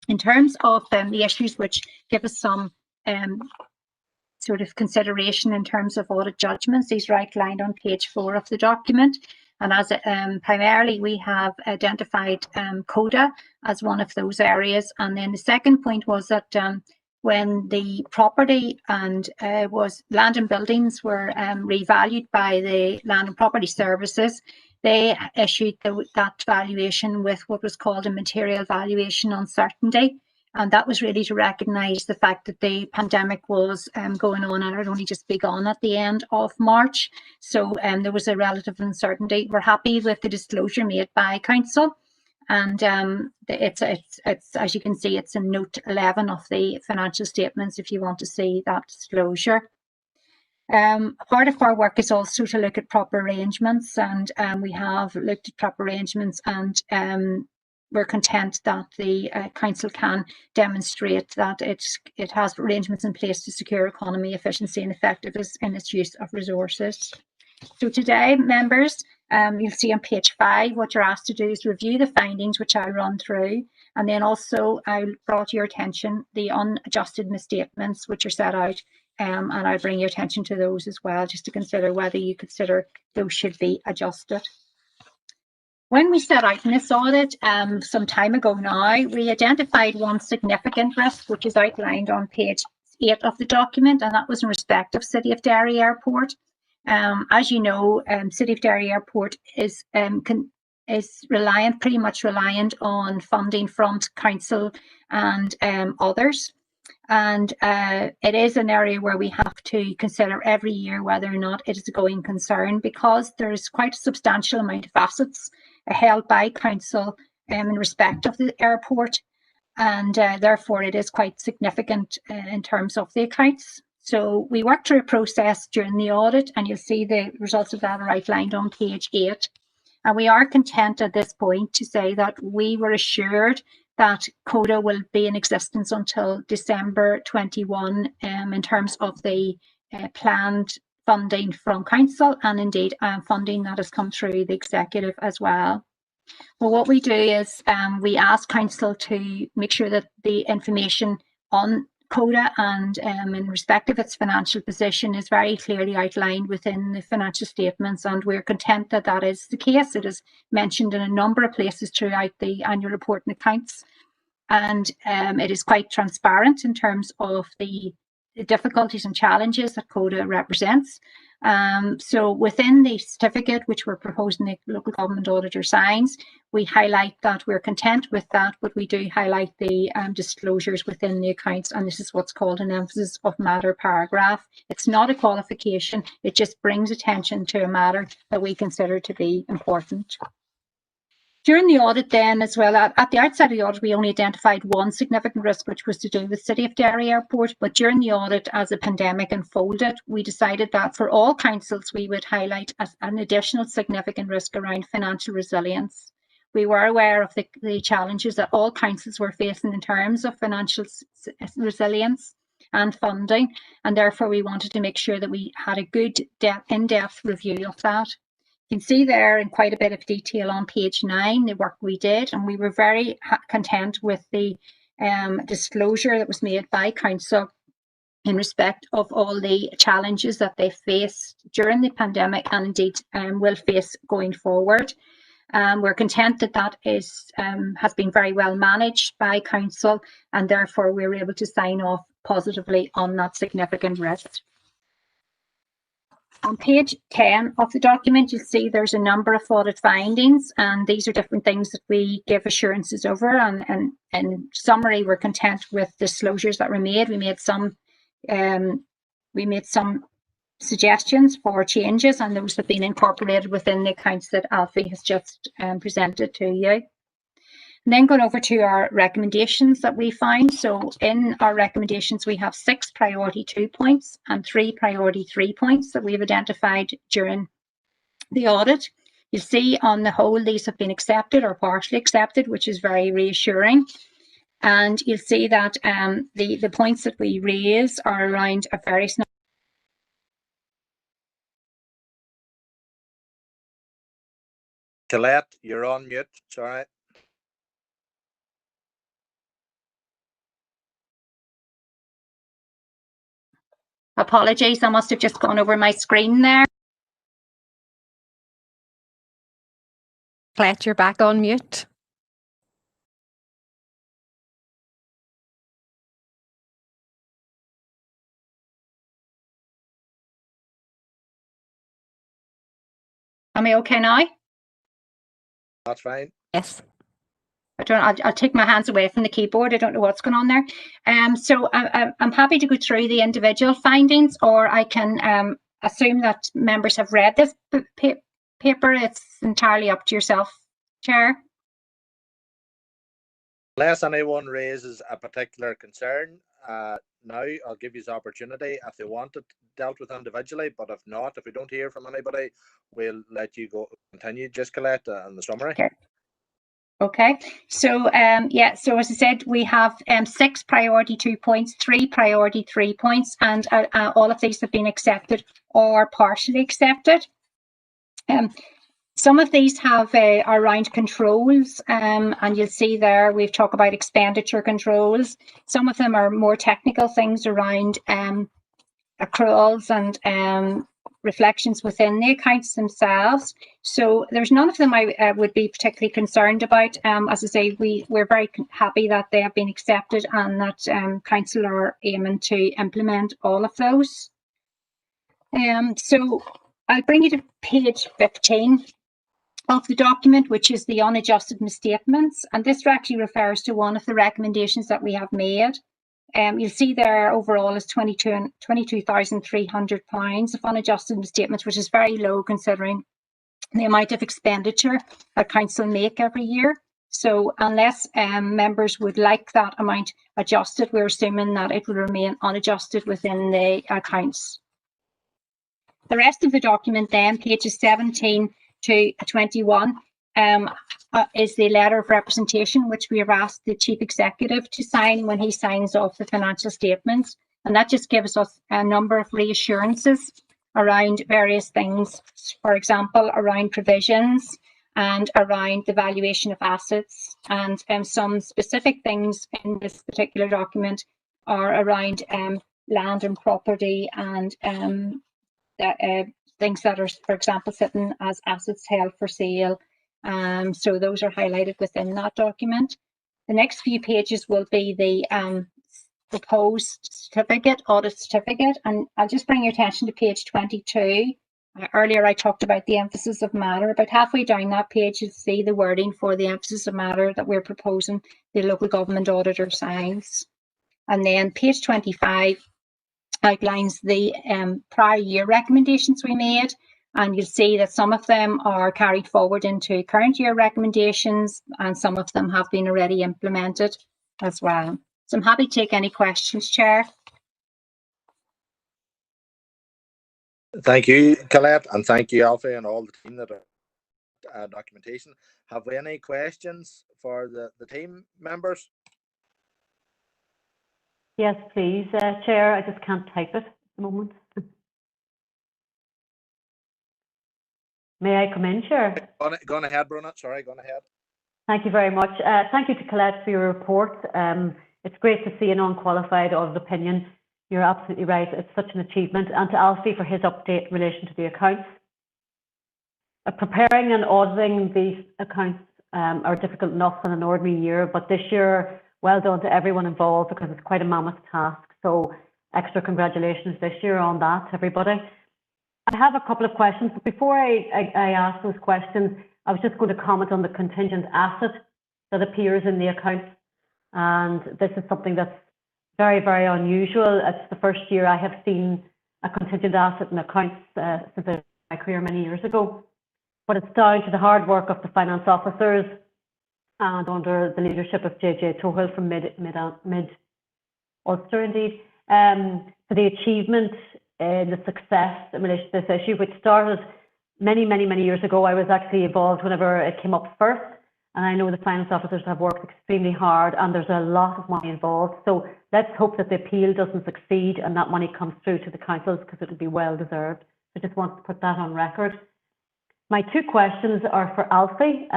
In terms of the issues which give us some sort of consideration in terms of audit judgments, these are outlined on page 4 of the document. And as primarily we have identified CODA as one of those areas. And then the second point was that when the property and was land and buildings were revalued by the Land and Property Services, they issued that valuation with what was called a material valuation uncertainty. And that was really to recognise the fact that the pandemic was going on and had only just begun at the end of March. So there was a relative uncertainty. We're happy with the disclosure made by Council. And it's as you can see, it's in note 11 of the financial statements if you want to see that disclosure. Part of our work is also to look at proper arrangements, and we have looked at proper arrangements, and we're content that the Council can demonstrate that it has arrangements in place to secure economy, efficiency and effectiveness in its use of resources. So today, members, you'll see on page 5 what you're asked to do is review the findings, which I'll run through, and then also I'll bring to your attention the unadjusted misstatements which are set out, and I'll bring your attention to those as well, just to consider whether you consider those should be adjusted. When we set out in this audit some time ago now, we identified one significant risk, which is outlined on page 8 of the document, and that was in respect of City of Derry Airport. As you know, City of Derry Airport is pretty much reliant on funding from Council and others. And it is an area where we have to consider every year whether or not it is a going concern, because there is quite a substantial amount of assets held by Council in respect of the airport, and therefore it is quite significant in terms of the accounts. So we worked through a process during the audit, and you'll see the results of that are outlined on page 8. And we are content at this point to say that we were assured that CODA will be in existence until December 21 in terms of the planned funding from Council, and indeed funding that has come through the Executive as well. Well, what we do is we ask Council to make sure that the information on CODA and in respect of its financial position is very clearly outlined within the financial statements, and we're content that that is the case. It is mentioned in a number of places throughout the annual report and accounts, and it is quite transparent in terms of the difficulties and challenges that CODA represents. So within the certificate, which we're proposing the local government auditor signs, we highlight that we're content with that, but we do highlight the disclosures within the accounts, and this is what's called an emphasis of matter paragraph. It's not a qualification, it just brings attention to a matter that we consider to be important. During the audit then as well, at the outset of the audit, we only identified one significant risk, which was to do with City of Derry Airport. But during the audit, as the pandemic unfolded, we decided that for all councils, we would highlight as an additional significant risk around financial resilience. We were aware of the challenges that all councils were facing in terms of financial resilience and funding, and therefore we wanted to make sure that we had a good in-depth review of that. You can see there in quite a bit of detail on page 9 the work we did, and we were very content with the disclosure that was made by council in respect of all the challenges that they faced during the pandemic and indeed will face going forward. We're content that that has been very well managed by council, and therefore we were able to sign off positively on that significant risk. On page 10 of the document, you'll see there's a number of audit findings, and these are different things that we give assurances over. And in summary, we're content with disclosures that were made. We made some suggestions for changes, and those have been incorporated within the accounts that Alfie has just presented to you. And then going over to our recommendations that we find. So in our recommendations, we have 6 priority 2 points and 3 priority 3 points that we've identified during the audit. You'll see on the whole, these have been accepted or partially accepted, which is very reassuring. And you'll see that the points that we raise are around a very Colette, you're on mute. Sorry. Apologies, I must have just gone over my screen there. Colette, you're back on mute. Am I okay now? That's fine. Yes. I'll take my hands away from the keyboard. I don't know what's going on there. So I'm happy to go through the individual findings, or I can assume that members have read this paper. It's entirely up to yourself, Chair. Unless anyone raises a particular concern, now I'll give you the opportunity if they want it dealt with individually, but if not, if we don't hear from anybody, we'll let you go continue, just Colette, in the summary. Okay, so so as I said, we have 6 priority 2 points, 3 priority 3 points, and all of these have been accepted or partially accepted. Some of these have are around controls, and you'll see there we've talked about expenditure controls. Some of them are more technical things around accruals and reflections within the accounts themselves. So there's none of them I would be particularly concerned about. As I say, we're very happy that they have been accepted and that council are aiming to implement all of those. So I'll bring you to page 15 of the document, which is the unadjusted misstatements, and this actually refers to one of the recommendations that we have made. You'll see there overall is £22,300 of unadjusted misstatements, which is very low considering the amount of expenditure that council make every year. So unless members would like that amount adjusted, we're assuming that it will remain unadjusted within the accounts. The rest of the document then, pages 17 to 21, is the letter of representation, which we have asked the Chief Executive to sign when he signs off the financial statements. And that just gives us a number of reassurances around various things, for example, around provisions and around the valuation of assets. And some specific things in this particular document are around land and property and things that are, for example, sitting as assets held for sale. So those are highlighted within that document. The next few pages will be the proposed certificate, audit certificate, and I'll just bring your attention to page 22. Earlier I talked about the emphasis of matter. About halfway down that page you'll see the wording for the emphasis of matter that we're proposing the local government auditor signs. And then page 25 outlines the prior year recommendations we made, And you'll see that some of them are carried forward into current year recommendations, and some of them have been already implemented as well. So I'm happy to take any questions, Chair. Thank you, Colette, and thank you, Alfie, and all the team that are documentation. Have we any questions for the team members? Yes, please, Chair. I just can't type it at the moment. May I come in, Chair? Go on ahead, Bruna. Sorry, go on ahead. Thank you very much. Thank you to Colette for your report. It's great to see an unqualified audit opinion. You're absolutely right. It's such an achievement. And to Alfie for his update in relation to the accounts. Preparing and auditing these accounts are difficult enough in an ordinary year, but this year, well done to everyone involved because it's quite a mammoth task. So extra congratulations this year on that, everybody. I have a couple of questions, but before I ask those questions, I was just going to comment on the contingent asset that appears in the accounts. And this is something that's very, very unusual. It's the first year I have seen a contingent asset in accounts since my career many years ago. But it's down to the hard work of the finance officers and under the leadership of JJ Tohill from Mid-Ulster, indeed, for the achievement and the success in relation to this issue, which started many, many, many years ago. I was actually involved whenever it came up first, and I know the finance officers have worked extremely hard, and there's a lot of money involved. So let's hope that the appeal doesn't succeed and that money comes through to the councils, because it'll be well deserved. I just want to put that on record. My two questions are for Alfie.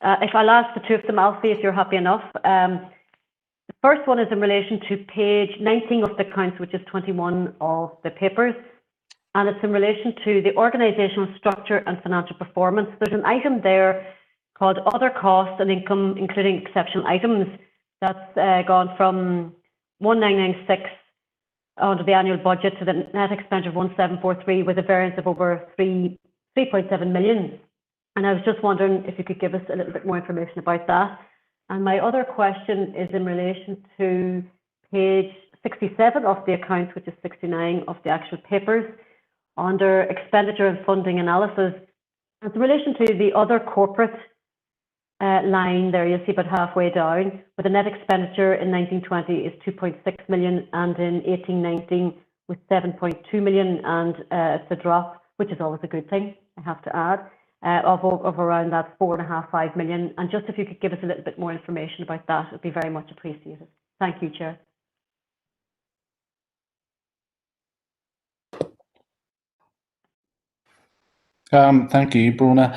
If I'll ask the two of them, Alfie, if you're happy enough. The first one is in relation to page 19 of the accounts, which is 21 of the papers, and it's in relation to the organisational structure and financial performance. There's an item there called Other Costs and Income, including exceptional items, that's gone from 1996 under the annual budget to the net expenditure of 1743 with a variance of over 3.7 million. And I was just wondering if you could give us a little bit more information about that. And my other question is in relation to page 67 of the accounts, which is 69 of the actual papers, under expenditure and funding analysis. It's in relation to the other corporate line there, you'll see about halfway down, where the net expenditure in 1920 is 2.6 million and in 1819 with 7.2 million, and it's a drop, which is always a good thing, I have to add, of around that 4.5 million. And just if you could give us a little bit more information about that, it would be very much appreciated. Thank you, Chair. Thank you, Bruna.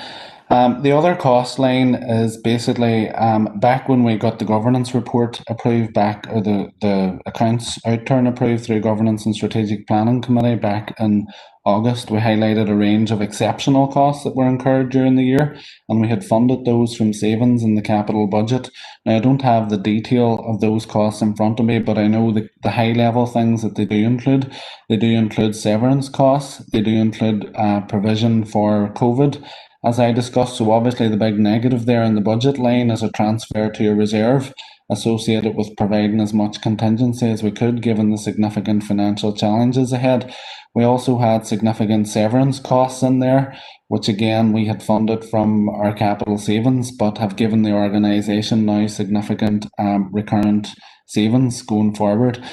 The other cost line is basically back when we got the governance report approved back, or the accounts outturn approved through Governance and Strategic Planning Committee back in August, we highlighted a range of exceptional costs that were incurred during the year, and we had funded those from savings in the capital budget. Now, I don't have the detail of those costs in front of me, but I know the high level things that they do include. They do include severance costs, they do include provision for COVID, as I discussed. So obviously the big negative there in the budget line is a transfer to a reserve associated with providing as much contingency as we could given the significant financial challenges ahead. We also had significant severance costs in there, which again we had funded from our capital savings, but have given the organisation now significant recurrent savings going forward.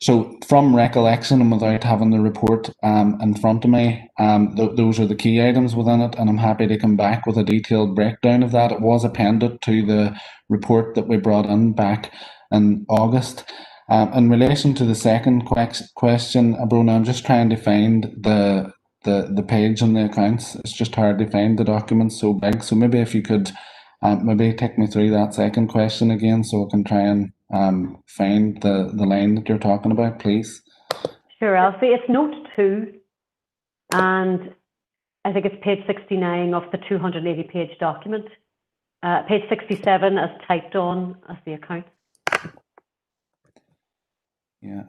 So from recollection and without having the report in front of me, those are the key items within it, and I'm happy to come back with a detailed breakdown of that. It was appended to the report that we brought in back in August. In relation to the second question, Bruna, I'm just trying to find the page on the accounts. It's just hard to find the documents so big. So maybe if you could maybe take me through that second question again so I can try and find the line that you're talking about, please. Sure, Alfie. It's note 2, and I think it's page 69 of the 280-page document. Page 67 as typed on as the account. Yeah.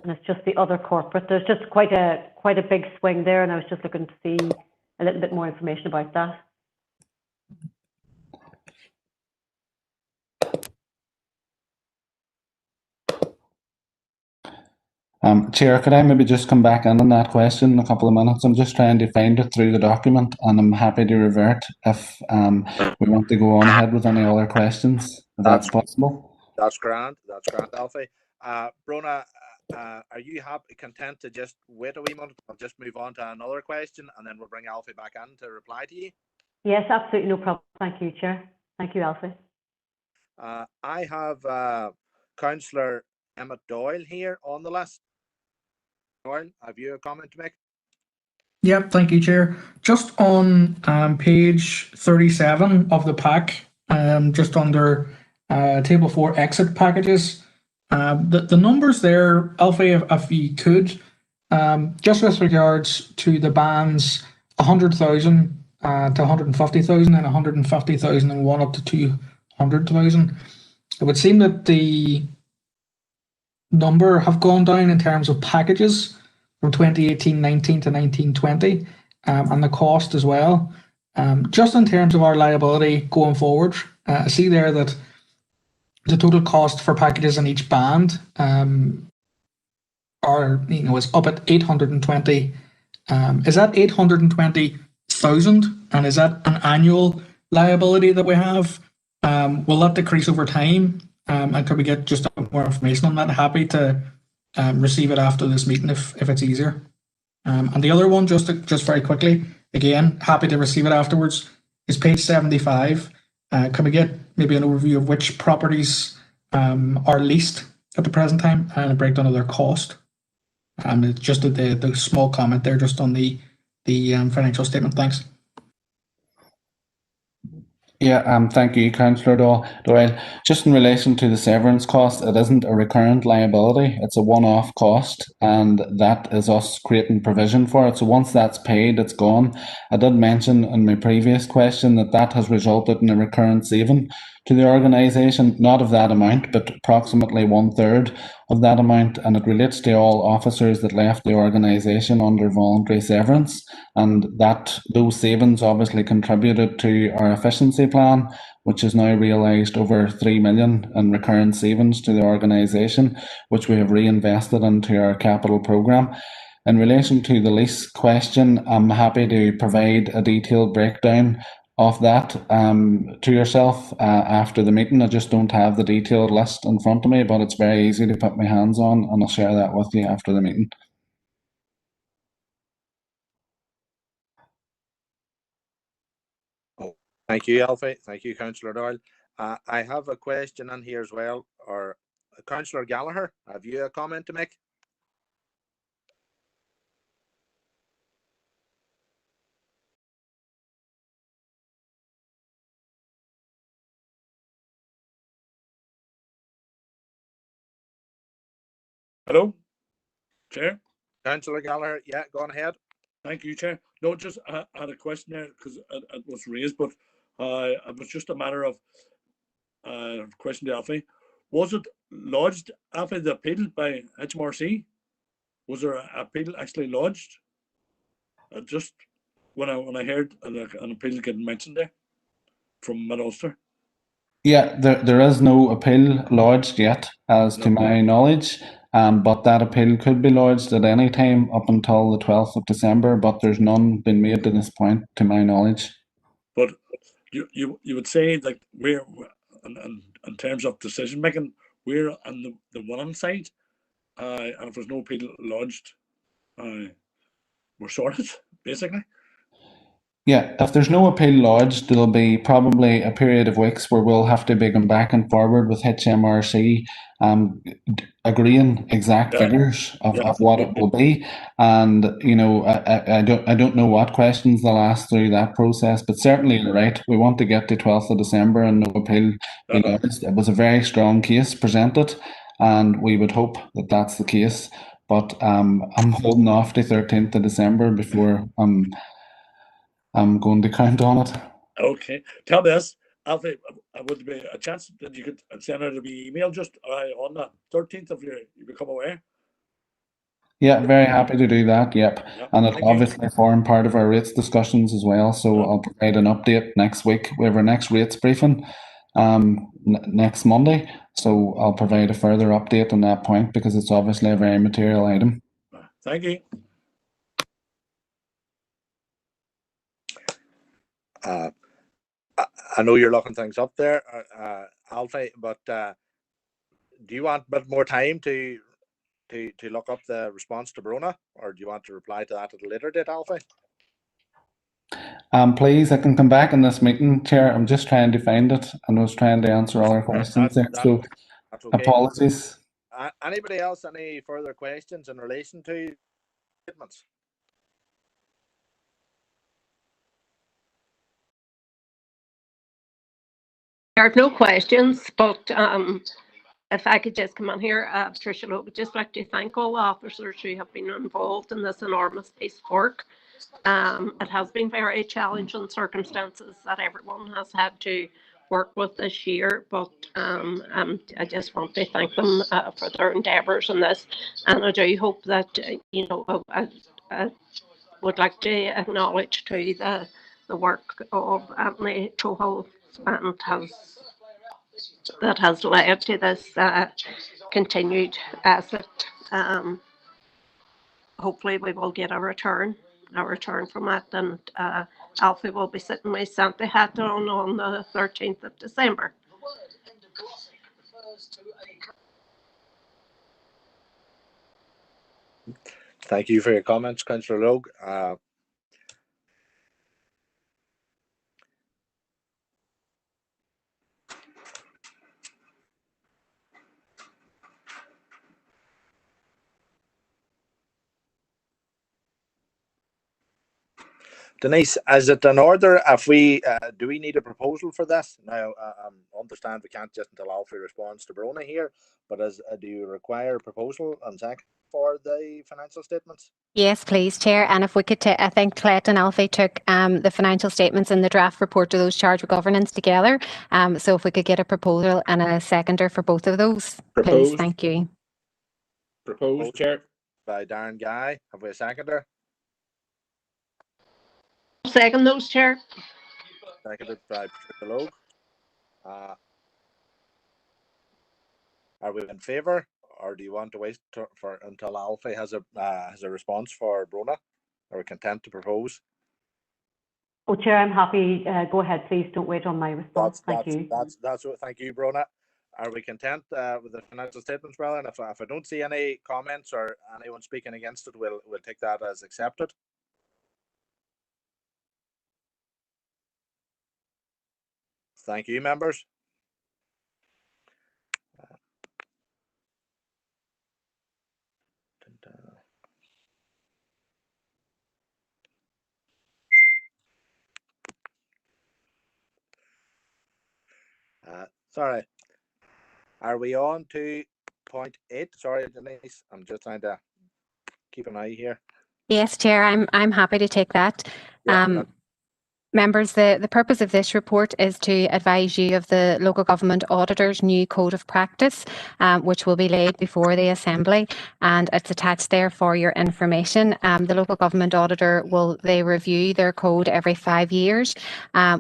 And it's just the other corporate. There's just quite a big swing there, and I was just looking to see a little bit more information about that. Chair, could I maybe just come back in on that question in a couple of minutes? I'm just trying to find it through the document, and I'm happy to revert if we want to go on ahead with any other questions, if that's possible. That's grand, Alfie. Brona, are you content to just wait a wee minute? I'll just move on to another question, and then we'll bring Alfie back in to reply to you. Yes, absolutely, no problem. Thank you, Chair. Thank you, Alfie. I have Councillor Emmett Doyle here on the list. Doyle, have you a comment to make? Yep, thank you, Chair. Just on page 37 of the pack, just under table 4 exit packages, the numbers there, Alfie, if you could, just with regards to the bands 100,000 to 150,000 and 150,000 and one up to 200,000, it would seem that the number have gone down in terms of packages from 2018-19 to 19-20, and the cost as well. Just in terms of our liability going forward, I see there that the total cost for packages in each band is up at 820. Is that 820,000, and is that an annual liability that we have? Will that decrease over time? And could we get just more information on that? Happy to receive it after this meeting if it's easier. And the other one, just very quickly, again, happy to receive it afterwards, is page 75. Can we get maybe an overview of which properties are leased at the present time and a breakdown of their cost? And it's just the small comment there just on the financial statement. Thanks. Yeah, thank you, Councillor Doyle. Just in relation to the severance cost, it isn't a recurrent liability, it's a one-off cost, and that is us creating provision for it. So once that's paid, it's gone. I did mention in my previous question that has resulted in a recurrent saving to the organisation, not of that amount, but approximately 1/3 of that amount, and it relates to all officers that left the organisation under voluntary severance, and those savings obviously contributed to our efficiency plan, which has now realised over 3 million in recurrent savings to the organisation, which we have reinvested into our capital programme. In relation to the lease question, I'm happy to provide a detailed breakdown of that to yourself after the meeting. I just don't have the detailed list in front of me, but it's very easy to put my hands on, and I'll share that with you after the meeting. Thank you, Alfie. Thank you, Councillor Doyle. I have a question in here as well. Or Councillor Gallagher, have you a comment to make? Hello, Chair. Councillor Gallagher, yeah, go on ahead. Thank you, Chair. No, just I had a question there because it was raised, but it was just a matter of question to Alfie. Was it lodged after the appeal by HMRC? Was there an appeal actually lodged? Just when I heard an appeal getting mentioned there from Mid-Ulster. Yeah, there is no appeal lodged yet, as to my knowledge, but that appeal could be lodged at any time up until the 12th of December, but there's none been made to this point, to my knowledge. But you would say that we're, in terms of decision making, we're on the winning side, and if there's no appeal lodged, we're sorted, basically. Yeah, if there's no appeal lodged, there'll be probably a period of weeks where we'll have to be going back and forward with HMRC, agreeing exact figures of what it will be. And I don't know what questions they'll ask through that process, but certainly you're right. We want to get to 12th of December and no appeal be lodged. It was a very strong case presented, and we would hope that that's the case. But I'm holding off to 13th of December before I'm going to count on it. Okay. Tell me this, Alfie, would there be a chance that you could send out a wee email just on the 13th if you become aware? Yeah, very happy to do that, yep. And it'll obviously form part of our rates discussions as well, so I'll provide an update next week. We have our next rates briefing next Monday. So I'll provide a further update on that point because it's obviously a very material item. Thank you. I know you're looking things up there, Alfie, but do you want a bit more time to look up the response to Brona, or do you want to reply to that at a later date, Alfie? Please, I can come back in this meeting, Chair. I'm just trying to find it and I was trying to answer other questions there. So That's okay. apologies. Anybody else, any further questions in relation to statements? There are no questions, but if I could just come on here, Patricia, I would just like to thank all the officers who have been involved in this enormous piece of work. It has been very challenging circumstances that everyone has had to work with this year, but I just want to thank them for their endeavours in this, and I do hope that I would like to acknowledge too the work of Anthony Trohall and that has led to this continued asset. Hopefully we will get a return from that, and Alfie will be sitting with Santa hat on the 13th of December. Thank you for your comments, Councillor Logue. Denise, is it in order if we do we need a proposal for this? Now, I understand we can't just until Alfie responds to Brona here, but do you require a proposal and second for the financial statements? Yes, please, Chair. And if we could, I think Clet and Alfie took the financial statements and the draft report to those charged with governance together. So if we could get a proposal and a seconder for both of those, please. Thank you. Proposed, Chair. By Darren Guy. Have we a seconder? Second those, Chair. Seconded by Patricia Logue. Are we in favour, or do you want to wait until Alfie has a response for Brona? Are we content to propose? Oh, Chair, I'm happy. Go ahead, please. Don't wait on my response. Thank you. That's what. Thank you, Brona. Are we content with the financial statements, brother? And if I don't see any comments or anyone speaking against it, we'll take that as accepted. Thank you, members. Sorry. Are we on to point 8? Sorry, Denise. I'm just trying to keep an eye here. Yes, Chair, I'm happy to take that. Yeah, Members, the purpose of this report is to advise you of the Local Government Auditor's new Code of Practice, which will be laid before the Assembly, and it's attached there for your information. The Local Government Auditor they review their code every 5 years.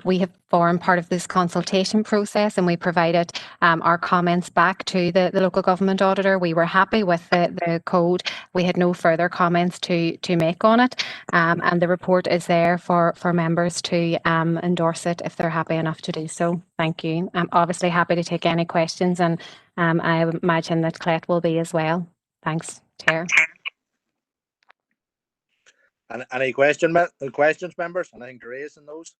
We have formed part of this consultation process and we provided our comments back to the Local Government Auditor. We were happy with the code. We had no further comments to make on it, and the report is there for members to endorse it if they're happy enough to do so. Thank you. I'm obviously happy to take any questions, and I imagine that Clet will be as well. Thanks, Chair. And any questions, members? Anything to raise in those?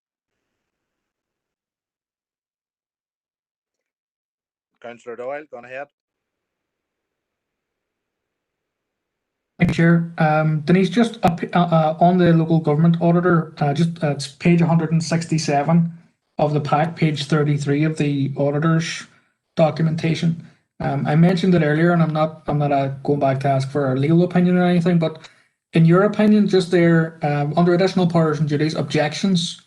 Councillor Doyle, go on ahead. Thank you, Chair. Denise, just on the Local Government Auditor, it's page 167 of the pack, page 33 of the Auditor's documentation. I mentioned it earlier, and I'm not going back to ask for a legal opinion or anything, but in your opinion, just there, under additional powers and duties, objections,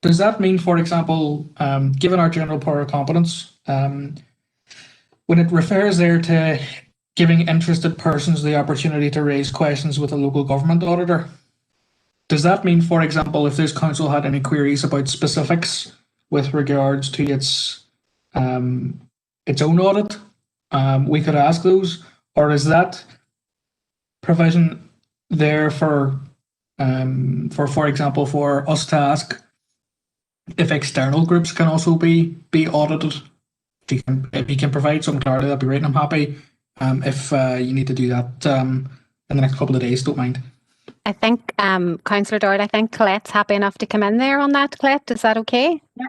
does that mean, for example, given our general power of competence, when it refers there to giving interested persons the opportunity to raise questions with a local government auditor, does that mean, for example, if this council had any queries about specifics with regards to its own audit, we could ask those, or is that provision there for example, for us to ask if external groups can also be audited? If you can provide some clarity, that'd be great. And I'm happy if you need to do that in the next couple of days, don't mind. I think, Councillor Doyle, I think Colette's happy enough to come in there on that. Colette, is that okay? Yeah,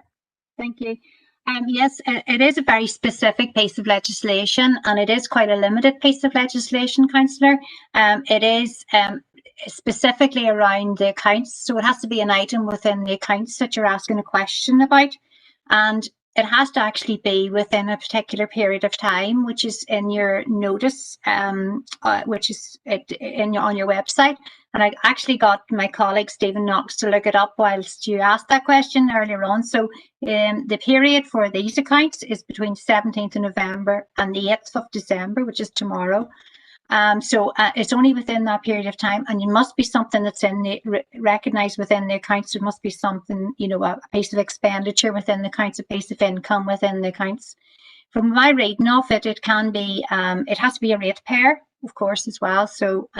thank you. Yes, it is a very specific piece of legislation, and it is quite a limited piece of legislation, Councillor. It is specifically around the accounts, so it has to be an item within the accounts that you're asking a question about, and it has to actually be within a particular period of time, which is in your notice, which is on your website. And I actually got my colleague Stephen Knox to look it up whilst you asked that question earlier on. So the period for these accounts is between 17th of November and the 8th of December, which is tomorrow. So it's only within that period of time, and it must be something that's in the recognised within the accounts. There must be something, you know, a piece of expenditure within the accounts, a piece of income within the accounts. From my reading of it, it can be, it has to be a ratepayer, of course, as well. So,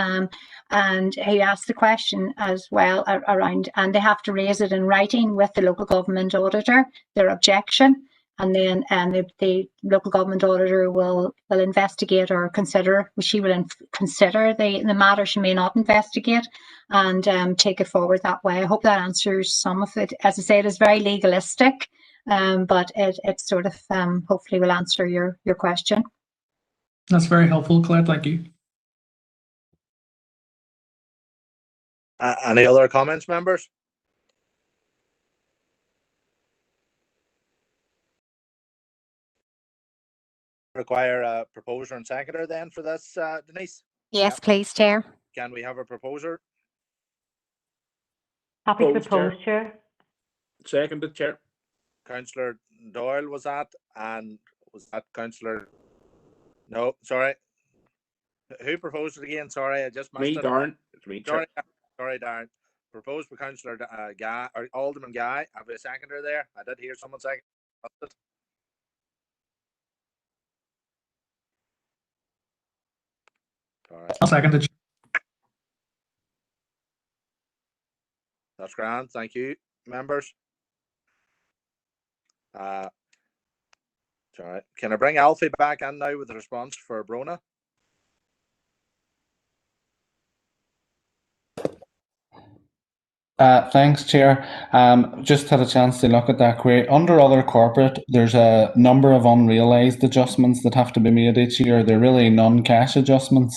and he asked the question as well around, and they have to raise it in writing with the local government auditor, their objection. And then the local government auditor will investigate or consider, she will consider the matter. She may not investigate and take it forward that way. I hope that answers some of it. As I say, it is very legalistic, but it sort of hopefully will answer your question. That's very helpful, Colette. Thank you. Any other comments, members? Require a proposer and seconder then for this, Denise? Yes, Yep. please, Chair. Can we have a proposer? Happy to propose, Chair. Seconded, Chair. Councillor Doyle was that, and was that Councillor? No, sorry. Who proposed it again? Sorry, I just missed Me, it. Darren. It's me, Chair. Sorry, Darren. Proposed by Councillor Guy or Alderman Guy. Have a seconder there? I did hear someone second. I'll second it. That's grand. Thank you, members. Sorry. Can I bring Alfie back in now with a response for Brona? Thanks, Chair. Just had a chance to look at that query. Under other corporate, there's a number of unrealised adjustments that have to be made each year. They're really non-cash adjustments.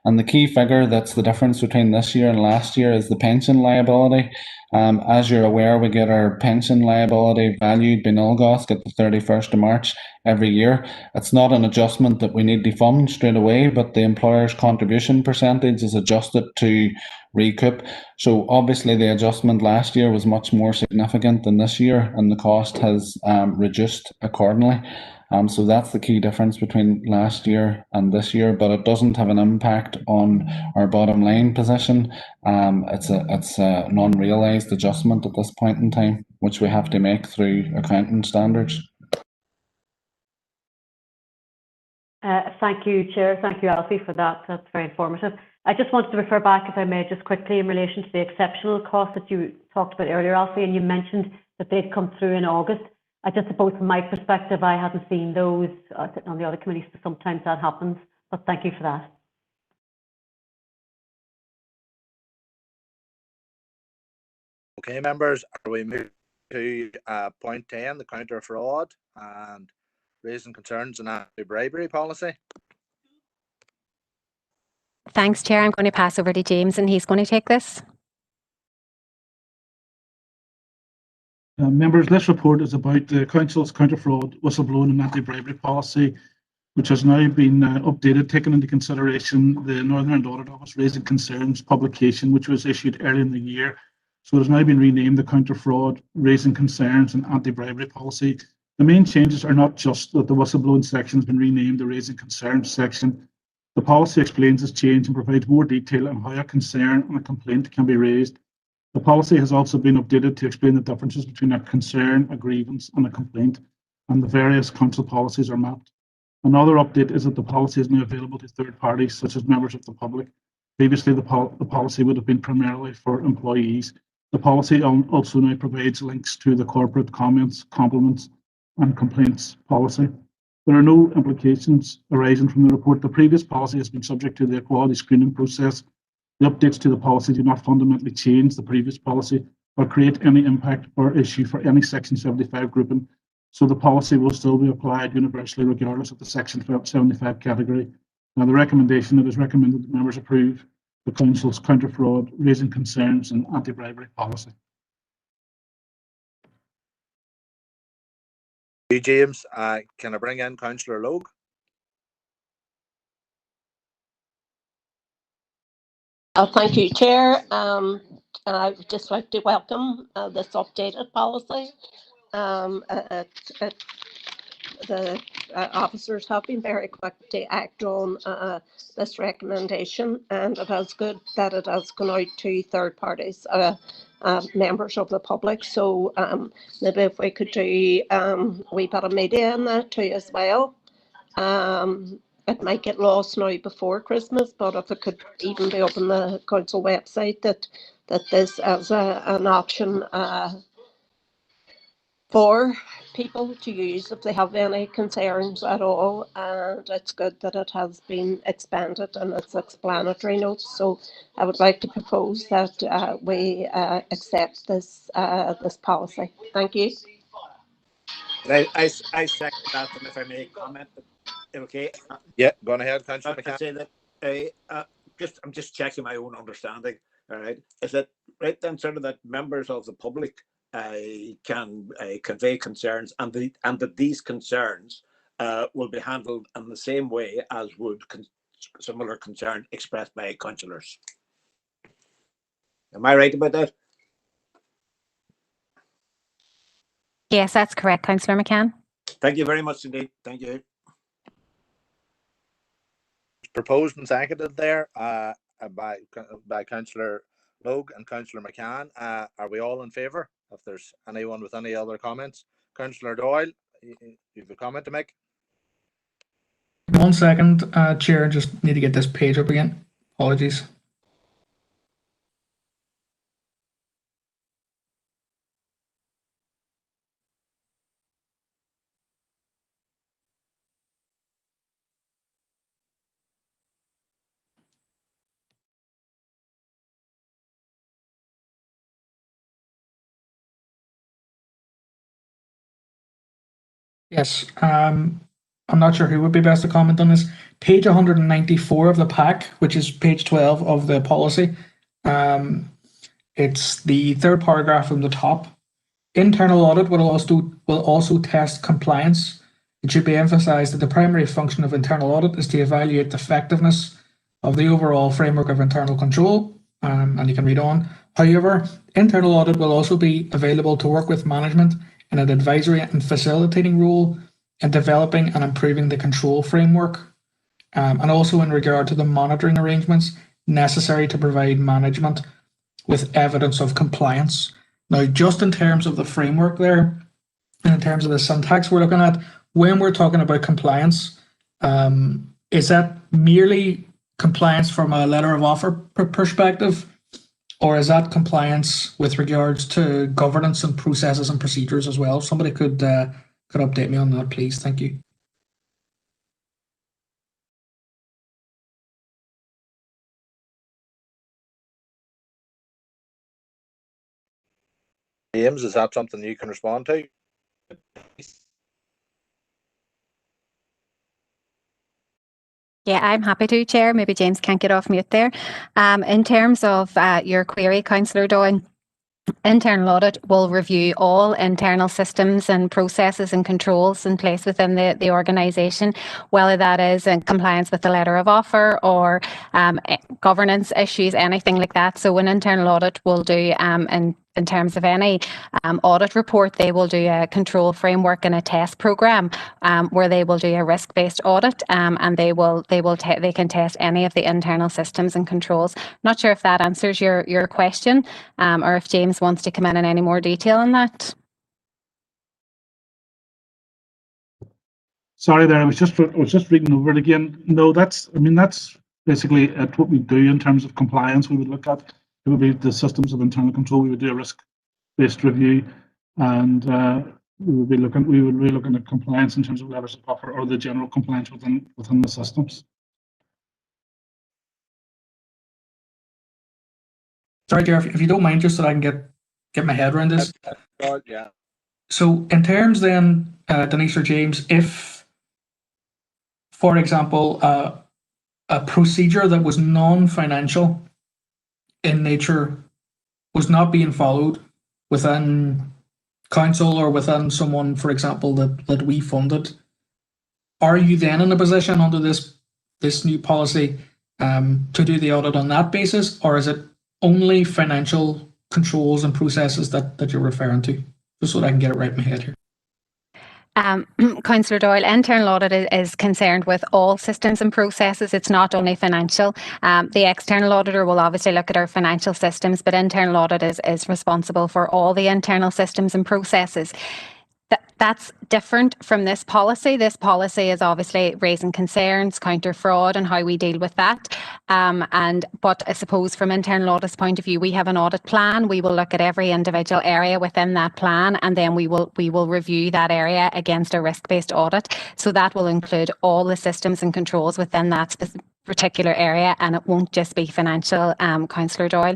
And the key figure that's the difference between this year and last year is the pension liability. As you're aware, we get our pension liability valued by Nulgosk at the 31st of March every year. It's not an adjustment that we need to fund straight away, but the employer's contribution percentage is adjusted to recoup. So obviously the adjustment last year was much more significant than this year, and the cost has reduced accordingly. So that's the key difference between last year and this year, but it doesn't have an impact on our bottom line position. It's a non-realised adjustment at this point in time, which we have to make through accounting standards. Thank you, Chair. Thank you, Alfie, for that. That's very informative. I just wanted to refer back, if I may, just quickly in relation to the exceptional costs that you talked about earlier, Alfie, and you mentioned that they'd come through in August. I just suppose from my perspective, I hadn't seen those sitting on the other committees, so sometimes that happens, but thank you for that. Okay, members, are we moving to point 10, the counter fraud and raising concerns on anti-bribery policy? Thanks, Chair. I'm going to pass over to James and he's going to take this. Members, this report is about the Council's counter-fraud, whistleblowing and anti-bribery policy, which has now been updated, taking into consideration the Northern Ireland Audit Office Raising Concerns publication, which was issued early in the year. So it has now been renamed the Counter-Fraud, Raising Concerns and Anti-Bribery Policy. The main changes are not just that the whistleblowing section has been renamed the Raising Concerns section. The policy explains this change and provides more detail on how a concern and a complaint can be raised. The policy has also been updated to explain the differences between a concern, a grievance, and a complaint, and the various council policies are mapped. Another update is that the policy is now available to third parties, such as members of the public. Previously, the policy would have been primarily for employees. The policy also now provides links to the corporate comments, compliments, and complaints policy. There are no implications arising from the report. The previous policy has been subject to the equality screening process. The updates to the policy do not fundamentally change the previous policy or create any impact or issue for any Section 75 grouping. So the policy will still be applied universally regardless of the Section 75 category. Now, the recommendation, it is recommended that members approve the Council's counter-fraud, raising concerns and anti-bribery policy. Hey, James, can I bring in Councillor Logue? Thank you, Chair. And I would just like to welcome this updated policy. The officers have been very quick to act on this recommendation, and it is good that it has gone out to third parties, members of the public. So maybe if we could do a wee bit of media in that too as well. It might get lost now before Christmas, but if it could even be up on the council website that this is an option for people to use if they have any concerns at all, and it's good that it has been expanded in its explanatory notes. So I would like to propose that we accept this this policy. Thank you. I second that, and if I may comment, okay. Yeah, go on ahead, Councillor McCann. I say that I'm just checking my own understanding. All right, is it right then, sort of that members of the public can convey concerns, and that these concerns will be handled in the same way as would similar concern expressed by councillors. Am I right about that? Yes, that's correct, Councillor McCann. Thank you very much indeed. Thank you. Proposed and seconded there by Councillor Logue and Councillor McCann. Are we all in favour? If there's anyone with any other comments, Councillor Doyle, you have a comment to make? 1 second, Chair. Just need to get this page up again. Apologies. Yes, I'm not sure who would be best to comment on this. Page 194 of the pack, which is page 12 of the policy. It's the third paragraph from the top. Internal audit will also test compliance. It should be emphasised that the primary function of internal audit is to evaluate the effectiveness of the overall framework of internal control. And you can read on. However, internal audit will also be available to work with management in an advisory and facilitating role in developing and improving the control framework, and also in regard to the monitoring arrangements necessary to provide management with evidence of compliance. Now, just in terms of the framework there, and in terms of the syntax we're looking at, when we're talking about compliance, is that merely compliance from a letter of offer perspective, or is that compliance with regards to governance and processes and procedures as well? Somebody could update me on that, please. Thank you. James, is that something you can respond to? Yeah, I'm happy to, Chair. Maybe James can't get off mute there. In terms of your query, Councillor Doyle, internal audit will review all internal systems and processes and controls in place within the organisation, whether that is in compliance with the letter of offer or governance issues, anything like that. So an internal audit will do in terms of any audit report, they will do a control framework and a test program where they will do a risk-based audit, and they can test any of the internal systems and controls. Not sure if that answers your question, or if James wants to come in any more detail on that. Sorry there, I was just reading over it again. No, that's basically what we do in terms of compliance. We would look at, it would be the systems of internal control. We would do a risk-based review, and we would be looking at compliance in terms of letters of offer or the general compliance within the systems. Sorry, Chair, if you don't mind, just so that I can get my head around this. Yeah. So in terms then, Denise or James, if, for example, a procedure that was non-financial in nature was not being followed within council or within someone, for example, that we funded, are you then in a position under this new policy to do the audit on that basis, or is it only financial controls and processes that you're referring to? Just so that I can get it right in my head here. Councillor Doyle, internal audit is concerned with all systems and processes. It's not only financial. The external auditor will obviously look at our financial systems, but internal audit is responsible for all the internal systems and processes. That's different from this policy. This policy is obviously raising concerns, counter fraud, and how we deal with that. But I suppose from internal audit's point of view, we have an audit plan. We will look at every individual area within that plan, and then we will review that area against a risk-based audit. So that will include all the systems and controls within that particular area, and it won't just be financial, Councillor Doyle.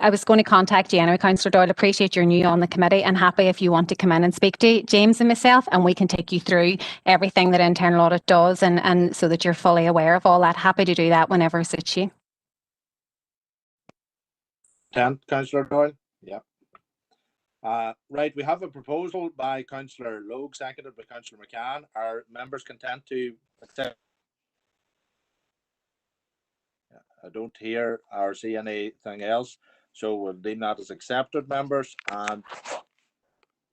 I was going to contact you anyway, Councillor Doyle. Appreciate you're new on the committee, and happy if you want to come in and speak to James and myself, and we can take you through everything that internal audit does, and so that you're fully aware of all that. Happy to do that whenever suits you. Councillor Doyle? Yeah. Right, we have a proposal by Councillor Logue, seconded by Councillor McCann. Are members content to accept? I don't hear or see anything else, so we'll deem that as accepted, members. And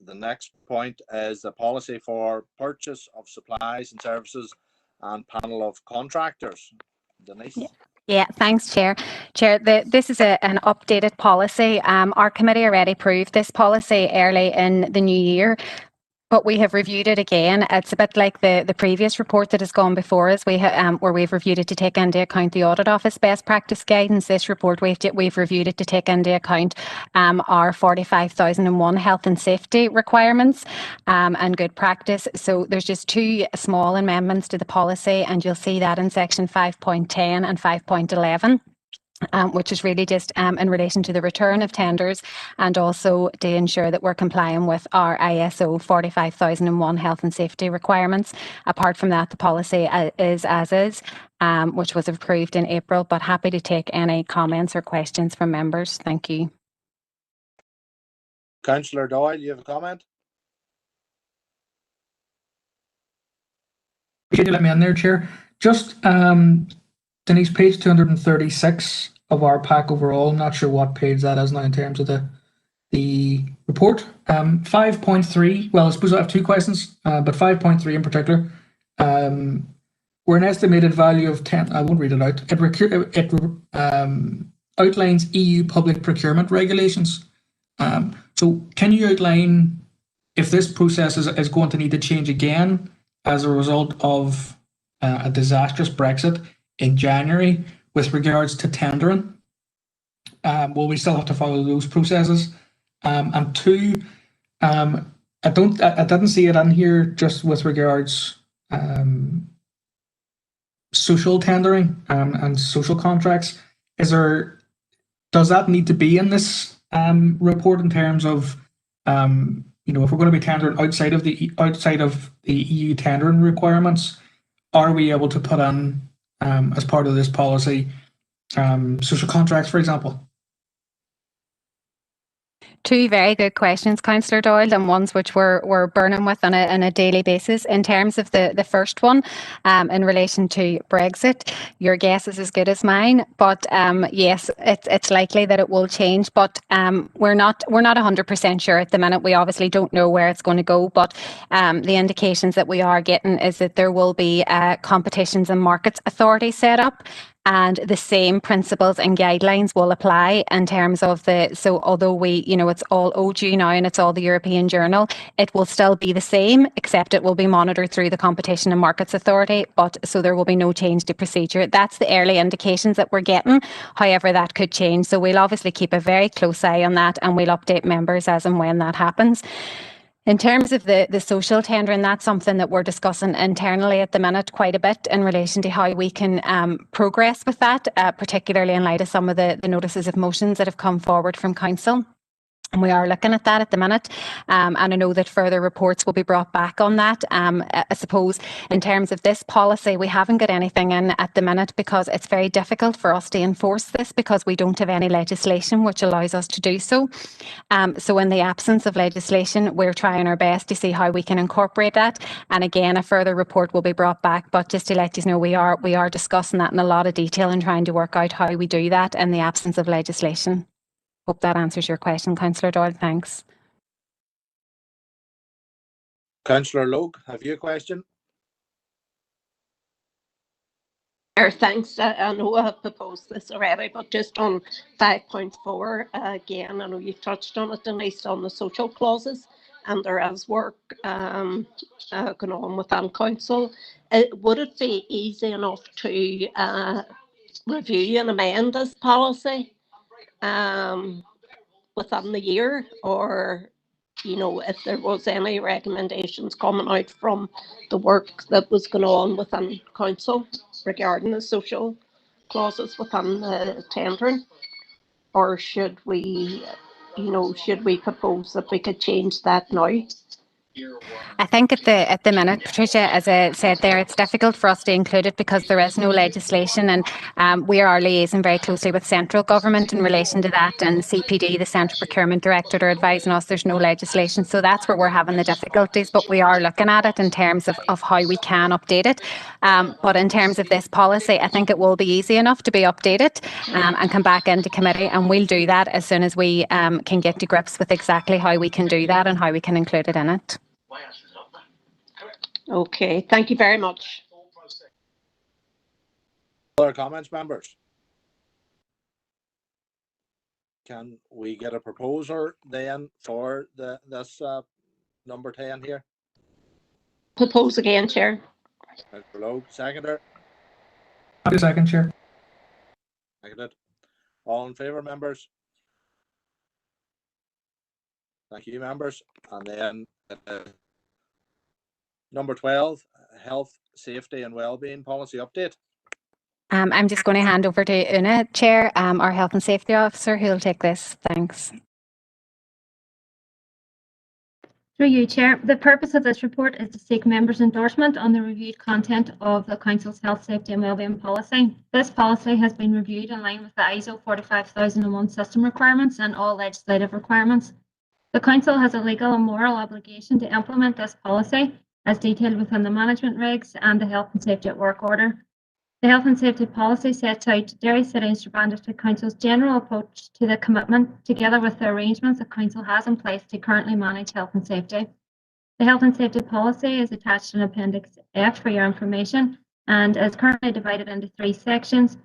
the next point is the policy for purchase of supplies and services and panel of contractors. Denise? Yeah, thanks, Chair. This is an updated policy. Our committee already approved this policy early in the new year, but we have reviewed it again. It's a bit like the previous report that has gone before us, where we've reviewed it to take into account the Audit Office best practice guidance. This report, we've reviewed it to take into account our 45,001 health and safety requirements and good practice. So there's just two small amendments to the policy, and you'll see that in section 5.10 and 5.11. Which is really just in relation to the return of tenders, and also to ensure that we're complying with our ISO 45001 health and safety requirements. Apart from that, the policy is as is, which was approved in April, but happy to take any comments or questions from members. Thank you. Councillor Doyle, you have a comment? Can you let me in there, Chair? Just Denise, page 236 of our pack overall. I'm not sure what page that is now in terms of the report. 5.3, well, I suppose I have two questions, but 5.3 in particular. We're an estimated value of 10, I won't read it out. It outlines EU public procurement regulations. So can you outline if this process is going to need to change again as a result of a disastrous Brexit in January with regards to tendering? Will we still have to follow those processes? And two, I didn't see it in here just with regards social tendering and social contracts. Does that need to be in this report in terms of if we're going to be tendering outside of the EU tendering requirements, are we able to put in as part of this policy social contracts, for example? Two very good questions, Councillor Doyle, and ones which we're burning with on a daily basis. In terms of the first one, in relation to Brexit, your guess is as good as mine. But yes, it's likely that it will change. But we're not 100% sure at the minute. We obviously don't know where it's going to go. But the indications that we are getting is that there will be a Competitions and Markets Authority set up. And the same principles and guidelines will apply in terms of so although it's all OG now and it's all the European Journal, it will still be the same, except it will be monitored through the Competition and Markets Authority, so there will be no change to procedure. That's the early indications that we're getting. However, that could change. So we'll obviously keep a very close eye on that, and we'll update members as and when that happens. In terms of the social tendering, that's something that we're discussing internally at the minute quite a bit in relation to how we can progress with that, particularly in light of some of the notices of motions that have come forward from Council. And we are looking at that at the minute. And I know that further reports will be brought back on that. I suppose in terms of this policy, we haven't got anything in at the minute because it's very difficult for us to enforce this because we don't have any legislation which allows us to do so. So in the absence of legislation, we're trying our best to see how we can incorporate that. And again, a further report will be brought back. But just to let you know, we are discussing that in a lot of detail and trying to work out how we do that in the absence of legislation. Hope that answers your question, Councillor Doyle. Thanks. Councillor Logue, have you a question? Thanks. I know I have proposed this already, but just on 5.4, again, I know you touched on it, Denise, on the social clauses, and there is work going on within Council. Would it be easy enough to review and amend this policy within the year, or if there was any recommendations coming out from the work that was going on within Council regarding the social clauses within the tendering, or should we propose that we could change that now? I think at the minute, Patricia, as I said there, it's difficult for us to include it because there is no legislation, and we are liaising very closely with central government in relation to that, and CPD, the Central Procurement Directorate, are advising us there's no legislation, so that's where we're having the difficulties, but we are looking at it in terms of how we can update it. But in terms of this policy, I think it will be easy enough to be updated and come back into committee, and we'll do that as soon as we can get to grips with exactly how we can do that and how we can include it in it. Okay, thank you very much. Other comments, members? Can we get a proposer then for this number 10 here? Propose again, Chair. Seconder. Happy second, Chair. Seconded. All in favour, members? Thank you, members. And then number 12, health, safety and wellbeing policy update. I'm just going to hand over to Una, Chair, our Health and Safety Officer, who will take this. Thanks. Through you, Chair. The purpose of this report is to seek members' endorsement on the reviewed content of the Council's Health, Safety and Wellbeing policy. This policy has been reviewed in line with the ISO 45001 system requirements and all legislative requirements. The Council has a legal and moral obligation to implement this policy as detailed within the management regs and the Health and Safety at Work order. The Health and Safety policy sets out Derry City and Strabane District Council's general approach to the commitment, together with the arrangements the Council has in place to currently manage health and safety. The Health and Safety policy is attached in Appendix F for your information and is currently divided into 3 sections.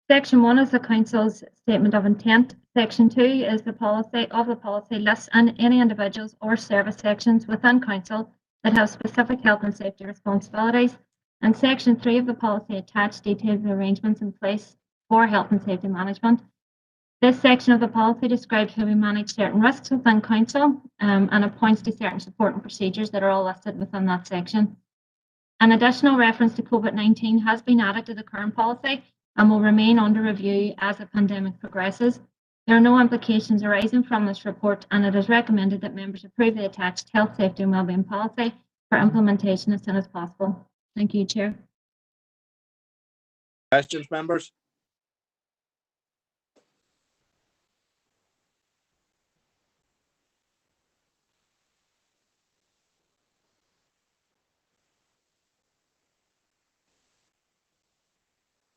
Section 1 is the Council's Statement of Intent. Section 2 is the policy lists and any individuals or service sections within Council that have specific health and safety responsibilities. And Section 3 of the policy attached details the arrangements in place for health and safety management. This section of the policy describes how we manage certain risks within Council and appoints to certain support and procedures that are all listed within that section. An additional reference to COVID-19 has been added to the current policy and will remain under review as the pandemic progresses. There are no implications arising from this report, and it is recommended that members approve the attached health, safety and wellbeing policy for implementation as soon as possible. Thank you, Chair. Questions, members?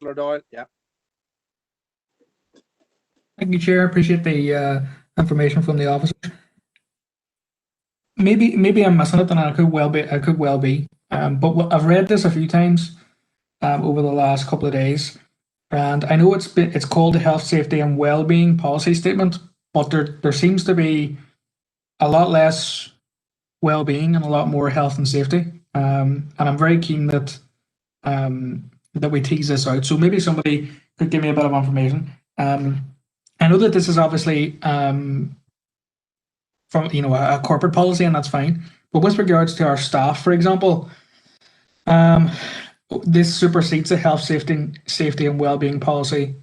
Councillor Doyle. Yeah. Thank you, Chair. Appreciate the information from the officers. Maybe I'm missing it, and I could well be. But I've read this a few times over the last couple of days, and I know it's called the Health, Safety and Wellbeing Policy Statement, but there seems to be a lot less well-being and a lot more health and safety. And I'm very keen that that we tease this out. So maybe somebody could give me a bit of information. I know that this is obviously from a corporate policy, and that's fine. But with regards to our staff, for example, this supersedes the health, safety and wellbeing policy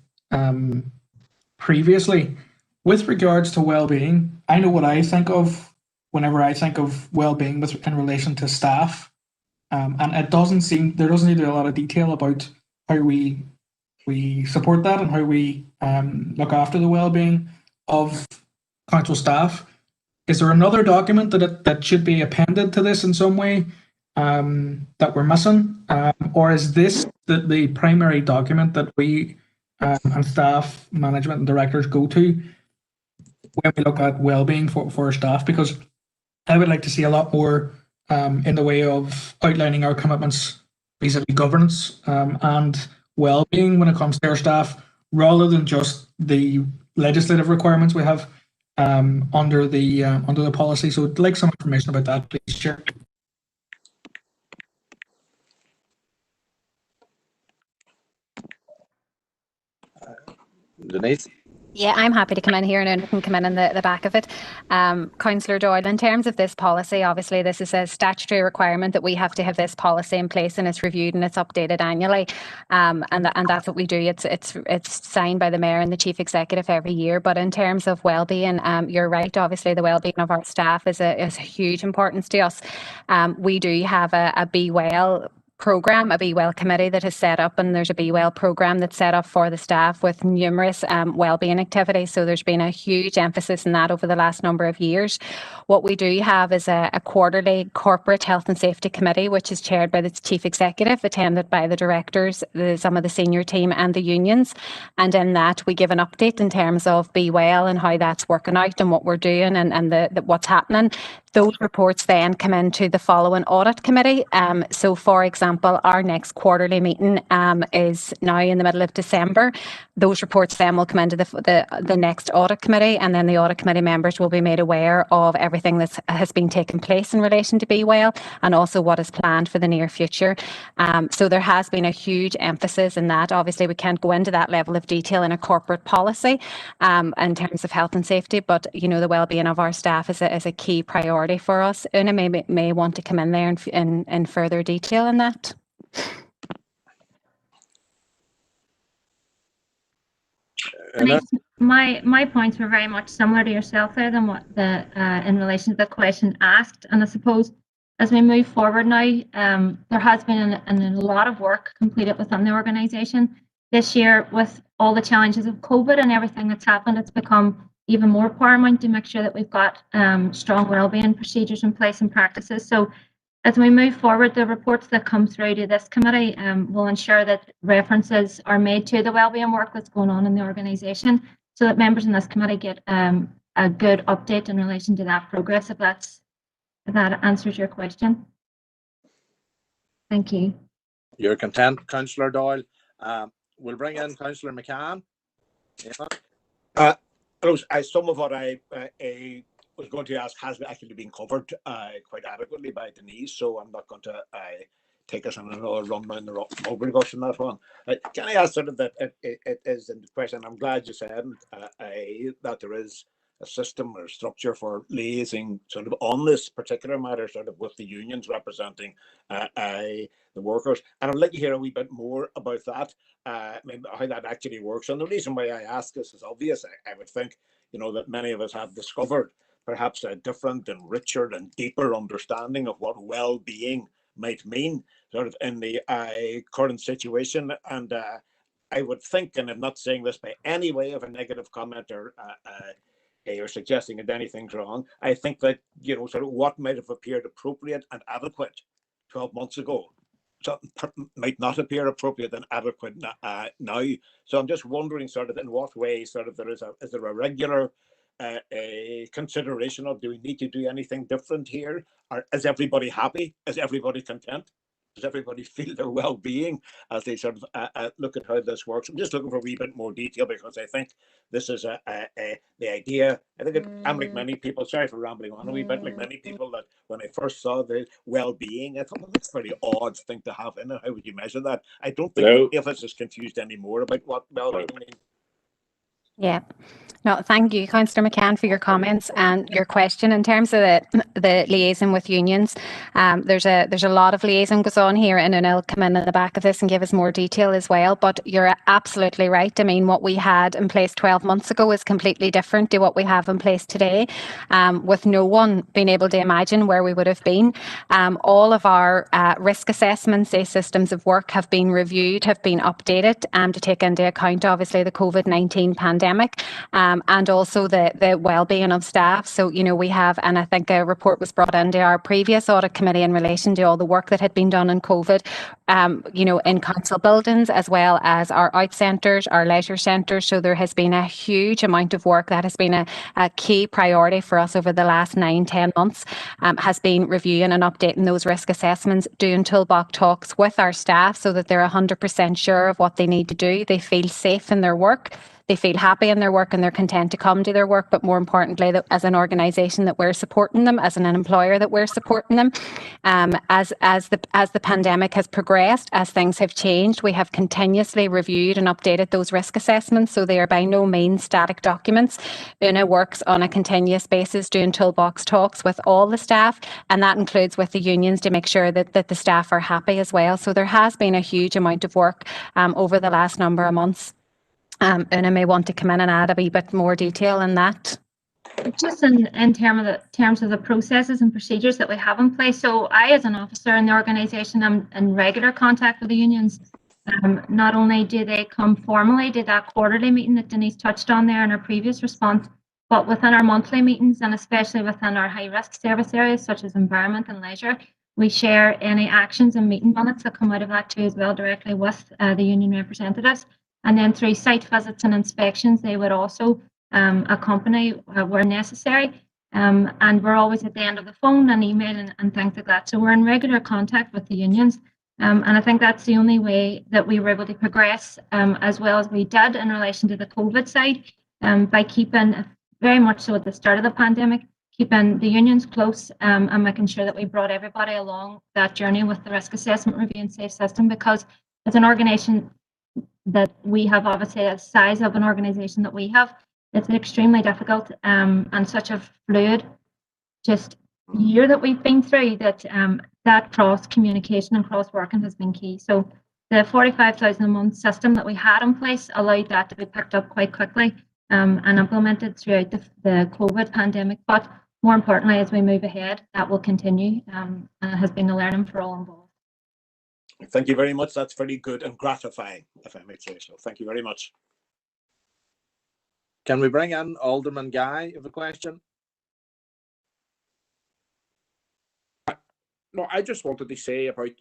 previously. With regards to well-being, I know what I think of whenever I think of well-being in relation to staff, and it doesn't seem there doesn't need to be a lot of detail about how we support that and how we look after the well-being of council staff. Is there another document that should be appended to this in some way that we're missing, or is this the primary document that we and staff, management, and directors go to when we look at well-being for our staff? Because I would like to see a lot more in the way of outlining our commitments vis-a-vis governance and well-being when it comes to our staff, rather than just the legislative requirements we have under the policy. So I'd like some information about that, please, Chair. Denise? Yeah, I'm happy to come in here and I can come in the back of it. Councillor Doyle, in terms of this policy, obviously this is a statutory requirement that we have to have this policy in place, and it's reviewed and it's updated annually. And that's what we do. It's signed by the Mayor and the Chief Executive every year. But in terms of wellbeing, you're right, obviously the wellbeing of our staff is a huge importance to us. We do have a Be Well program, a Be Well committee that is set up, and there's a Be Well program that's set up for the staff with numerous wellbeing activities. So there's been a huge emphasis in that over the last number of years. What we do have is a quarterly corporate health and safety committee, which is chaired by the Chief Executive, attended by the directors, some of the senior team and the unions. And in that we give an update in terms of Be Well and how that's working out and what we're doing and what's happening. Those reports then come into the following audit committee. So for example, our next quarterly meeting is now in the middle of December. Those reports then will come into the next audit committee, and then the audit committee members will be made aware of everything that has been taking place in relation to Be Well and also what is planned for the near future. So there has been a huge emphasis in that. Obviously, we can't go into that level of detail in a corporate policy in terms of health and safety, but the well-being of our staff is a key priority for us. Una may want to come in there in further detail in that. My points were very much similar to yourself there than what in relation to the question asked. And I suppose as we move forward now, there has been a lot of work completed within the organisation this year with all the challenges of COVID and everything that's happened. It's become even more paramount to make sure that we've got strong wellbeing procedures in place and practices. So as we move forward, the reports that come through to this committee will ensure that references are made to the wellbeing work that's going on in the organisation, so that members in this committee get a good update in relation to that progress, if that answers your question. Thank you. You're content, Councillor Doyle. We'll bring in Councillor McCann. Yeah. Some of what I was going to ask has actually been covered quite adequately by Denise, so I'm not going to take us on another run down the mulberry bush on that one. Can I ask sort of that it is in the question? I'm glad you said that there is a system or a structure for liaising sort of on this particular matter, sort of with the unions representing the workers. And I'd like to hear a wee bit more about that, how that actually works. And the reason why I ask this is obvious. I would think, that many of us have discovered perhaps a different and richer and deeper understanding of what well-being might mean sort of in the current situation. And I would think, and I'm not saying this by any way of a negative comment or suggesting that anything's wrong, I think that, sort of what might have appeared appropriate and adequate 12 months ago something might not appear appropriate and adequate now. So I'm just wondering sort of in what way sort of is there a regular a consideration of, do we need to do anything different here? Or is everybody happy? Is everybody content? Does everybody feel their well-being as they sort of look at how this works? I'm just looking for a wee bit more detail, because I think this is the idea. I think I'm like many people, sorry for rambling on a wee bit, like many people, that when I first saw the well-being, I thought, well, that's a very odd thing to have in it. How would you measure that? I don't think any of us is confused anymore about what well-being means. Yeah. No, thank you, Councillor McCann, for your comments and your question. In terms of the liaison with unions, there's a lot of liaison goes on here, and then I'll come in at the back of this and give us more detail as well. But you're absolutely right. I mean, what we had in place 12 months ago is completely different to what we have in place today, with no one being able to imagine where we would have been. All of our risk assessments, these systems of work, have been reviewed, have been updated to take into account, obviously, the COVID-19 pandemic. And also the well-being of staff. So, you know, we have, and I think a report was brought into our previous audit committee in relation to all the work that had been done in COVID, you know, in council buildings, as well as our out centres, our leisure centres. So there has been a huge amount of work that has been a key priority for us over the last 9-10 months, has been reviewing and updating those risk assessments, doing toolbox talks with our staff so that they're 100% sure of what they need to do. They feel safe in their work. They feel happy in their work, and they're content to come to their work, but more importantly, that as an organisation that we're supporting them, as an employer that we're supporting them. As the pandemic has progressed, as things have changed, we have continuously reviewed and updated those risk assessments, so they are by no means static documents. Una works on a continuous basis doing toolbox talks with all the staff, and that includes with the unions to make sure that the staff are happy as well. So there has been a huge amount of work over the last number of months. And I may want to come in and add a wee bit more detail in that. Just in terms of the processes and procedures that we have in place. So I, as an officer in the organisation, am in regular contact with the unions. Not only do they come formally to that quarterly meeting that Denise touched on there in her previous response, but within our monthly meetings, and especially within our high-risk service areas such as environment and leisure, we share any actions and meeting minutes that come out of that too as well, directly with the union representatives. And then through site visits and inspections, they would also accompany where necessary. And we're always at the end of the phone and email and things like that. So we're in regular contact with the unions. And I think that's the only way that we were able to progress as well as we did in relation to the COVID side, by keeping, very much so at the start of the pandemic, keeping the unions close and making sure that we brought everybody along that journey with the risk assessment review and safe system. Because as an organisation that we have, obviously a size of an organisation that we have, it's extremely difficult and such a fluid just year that we've been through, that that cross communication and cross working has been key. So the 45,000 a month system that we had in place allowed that to be picked up quite quickly and implemented throughout the COVID pandemic. But more importantly, as we move ahead, that will continue and it has been a learning for all involved. Thank you very much. That's very good and gratifying, if I may say so. Thank you very much. Can we bring in Alderman Guy with a question? No, I just wanted to say about,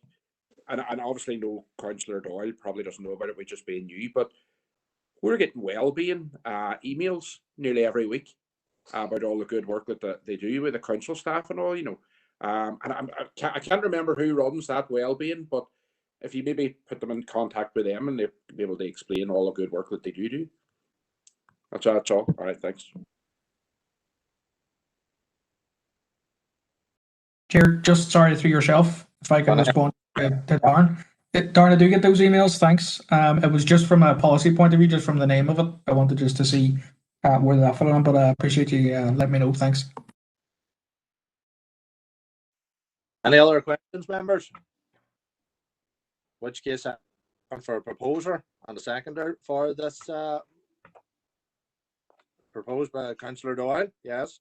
and obviously no, Councillor Doyle probably doesn't know about it, we just being new, but we're getting well-being emails nearly every week about all the good work that they do with the council staff and all, you know. And I can't remember who runs that well-being, but if you maybe put them in contact with them and they'll be able to explain all the good work that they do. That's all. All right, thanks. Chair, just sorry through yourself, if I can respond to Darren. Darren, I do get those emails, thanks. It was just from a policy point of view, just from the name of it. I wanted just to see where that fell on, but I appreciate you letting me know, thanks. Any other questions, members? In which case, I'm for a proposer and a seconder for this proposed by Councillor Doyle. Yes.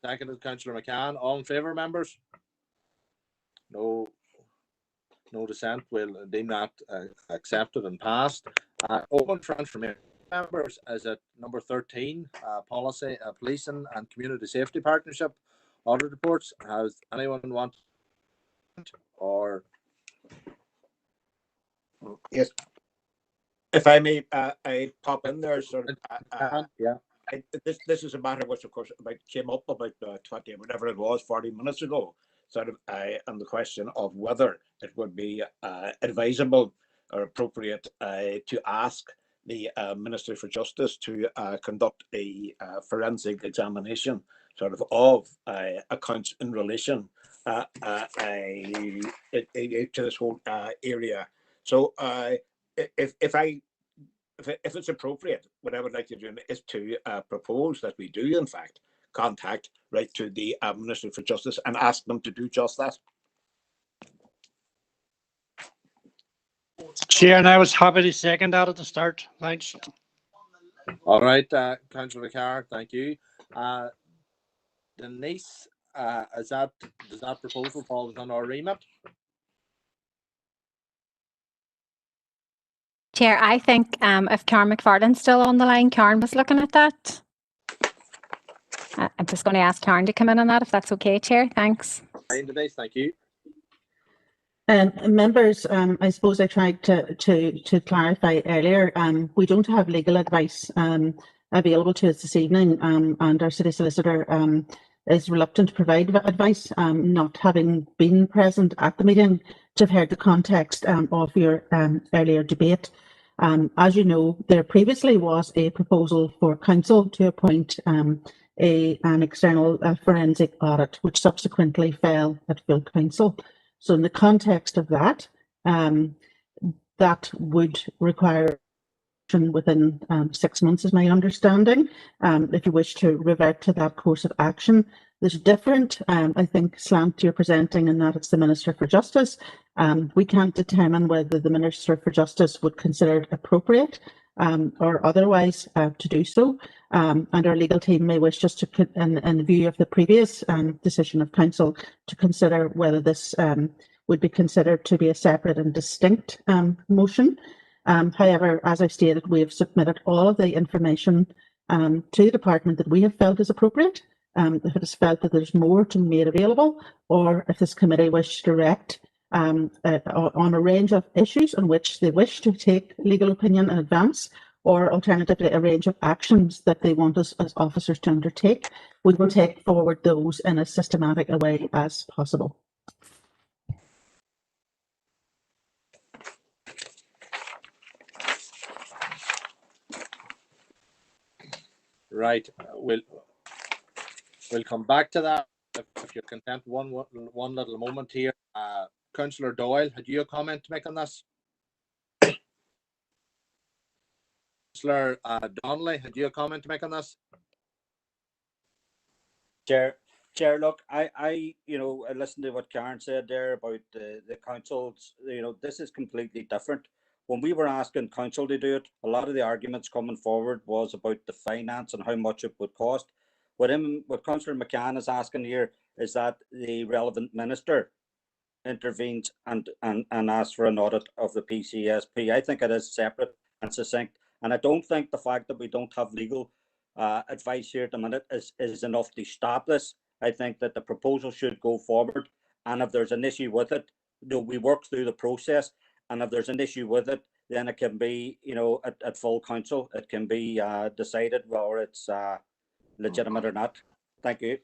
Seconded Councillor McCann. All in favour, members? No dissent. We'll deem that accepted and passed. Open transformation, members, is at number 13, policy, policing and community safety partnership audit reports. Has anyone want or Yes. If I may, I pop in there, sort of. Yeah. This is a matter which, of course, came up about 20, whatever it was, 40 minutes ago. Sort of, and the question of whether it would be advisable or appropriate to ask the Minister for Justice to conduct a forensic examination, sort of accounts in relation to this whole area. So, if it's appropriate, what I would like to do is to propose that we do, in fact, contact right to the Minister for Justice and ask them to do just that. Chair, and I was happy to second that at the start. Thanks. All right, Councillor Carr, thank you. Denise, does that proposal fall within our remit? Chair, I think if Karen McFarlane's still on the line, Karen was looking at that. I'm just going to ask Karen to come in on that, if that's okay, Chair. Thanks. Fine, Denise, thank you. Members, I suppose I tried to clarify earlier. We don't have legal advice available to us this evening, and our city solicitor is reluctant to provide advice, not having been present at the meeting to have heard the context of your earlier debate. As you know, there previously was a proposal for council to appoint an external forensic audit, which subsequently fell at full council. So in the context of that, that would require within 6 months, is my understanding, if you wish to revert to that course of action. There's a different, I think, slant you're presenting in that it's the Minister for Justice. We can't determine whether the Minister for Justice would consider it appropriate or otherwise to do so. And our legal team may wish just to, in view of the previous decision of Council, to consider whether this would be considered to be a separate and distinct motion. However, as I've stated, we have submitted all of the information to the department that we have felt is appropriate. If it is felt that there's more to be made available, or if this committee wishes to direct on a range of issues on which they wish to take legal opinion in advance, or alternatively a range of actions that they want us as officers to undertake, we will take forward those in as systematic a way as possible. Right, we'll come back to that if you're content. One little moment here. Councillor Doyle, had you a comment to make on this? Councillor Donnelly, had you a comment to make on this? Chair, look, I listened to what Karen said there about the councils. This is completely different. When we were asking council to do it, a lot of the arguments coming forward was about the finance and how much it would cost. What Councillor McCann is asking here is that the relevant minister intervenes and asks for an audit of the PCSP. I think it is separate and succinct, and I don't think the fact that we don't have legal advice here at the minute is enough to stop this. I think that the proposal should go forward, and if there's an issue with it, we work through the process, and if there's an issue with it, then it can be, at full council, it can be decided whether it's legitimate or not. Thank you.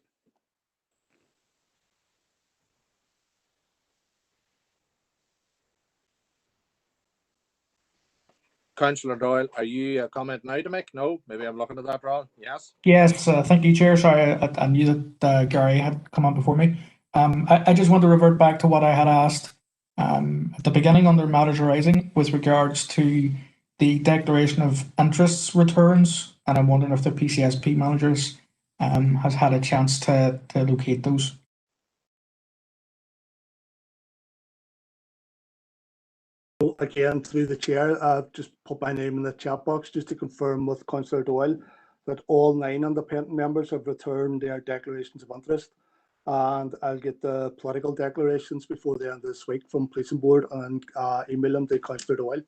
Councillor Doyle, are you a comment now to make? No, maybe I'm looking at that wrong. Yes. Yes, thank you, Chair. Sorry, I knew that Gary had come on before me. I just want to revert back to what I had asked at the beginning under matters arising with regards to the declaration of interests returns, and I'm wondering if the PCSP managers has had a chance to locate those. Again, through the chair, just put my name in the chat box just to confirm with Councillor Doyle that all 9 independent members have returned their declarations of interest, and I'll get the political declarations before the end of this week from Policing Board and email them to Councillor Doyle.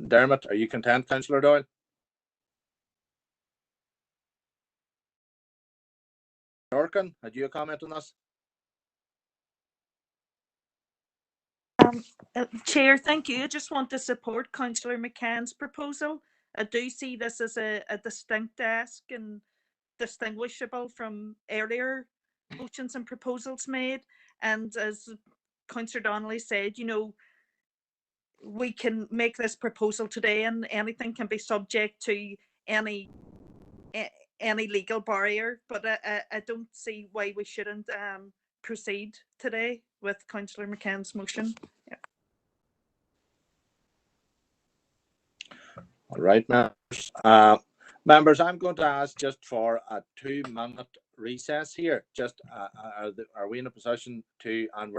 Dermot, are you content, Councillor Doyle? Orkin, had you a comment on this? Chair, thank you. I just want to support Councillor McCann's proposal. I do see this as a distinct ask and distinguishable from earlier motions and proposals made. And as Councillor Donnelly said, you know, we can make this proposal today and anything can be subject to any legal barrier, but I don't see why we shouldn't proceed today with Councillor McCann's motion. Yeah. All right, members. Members, I'm going to ask just for a 2-minute recess here. Just are we in a position to? And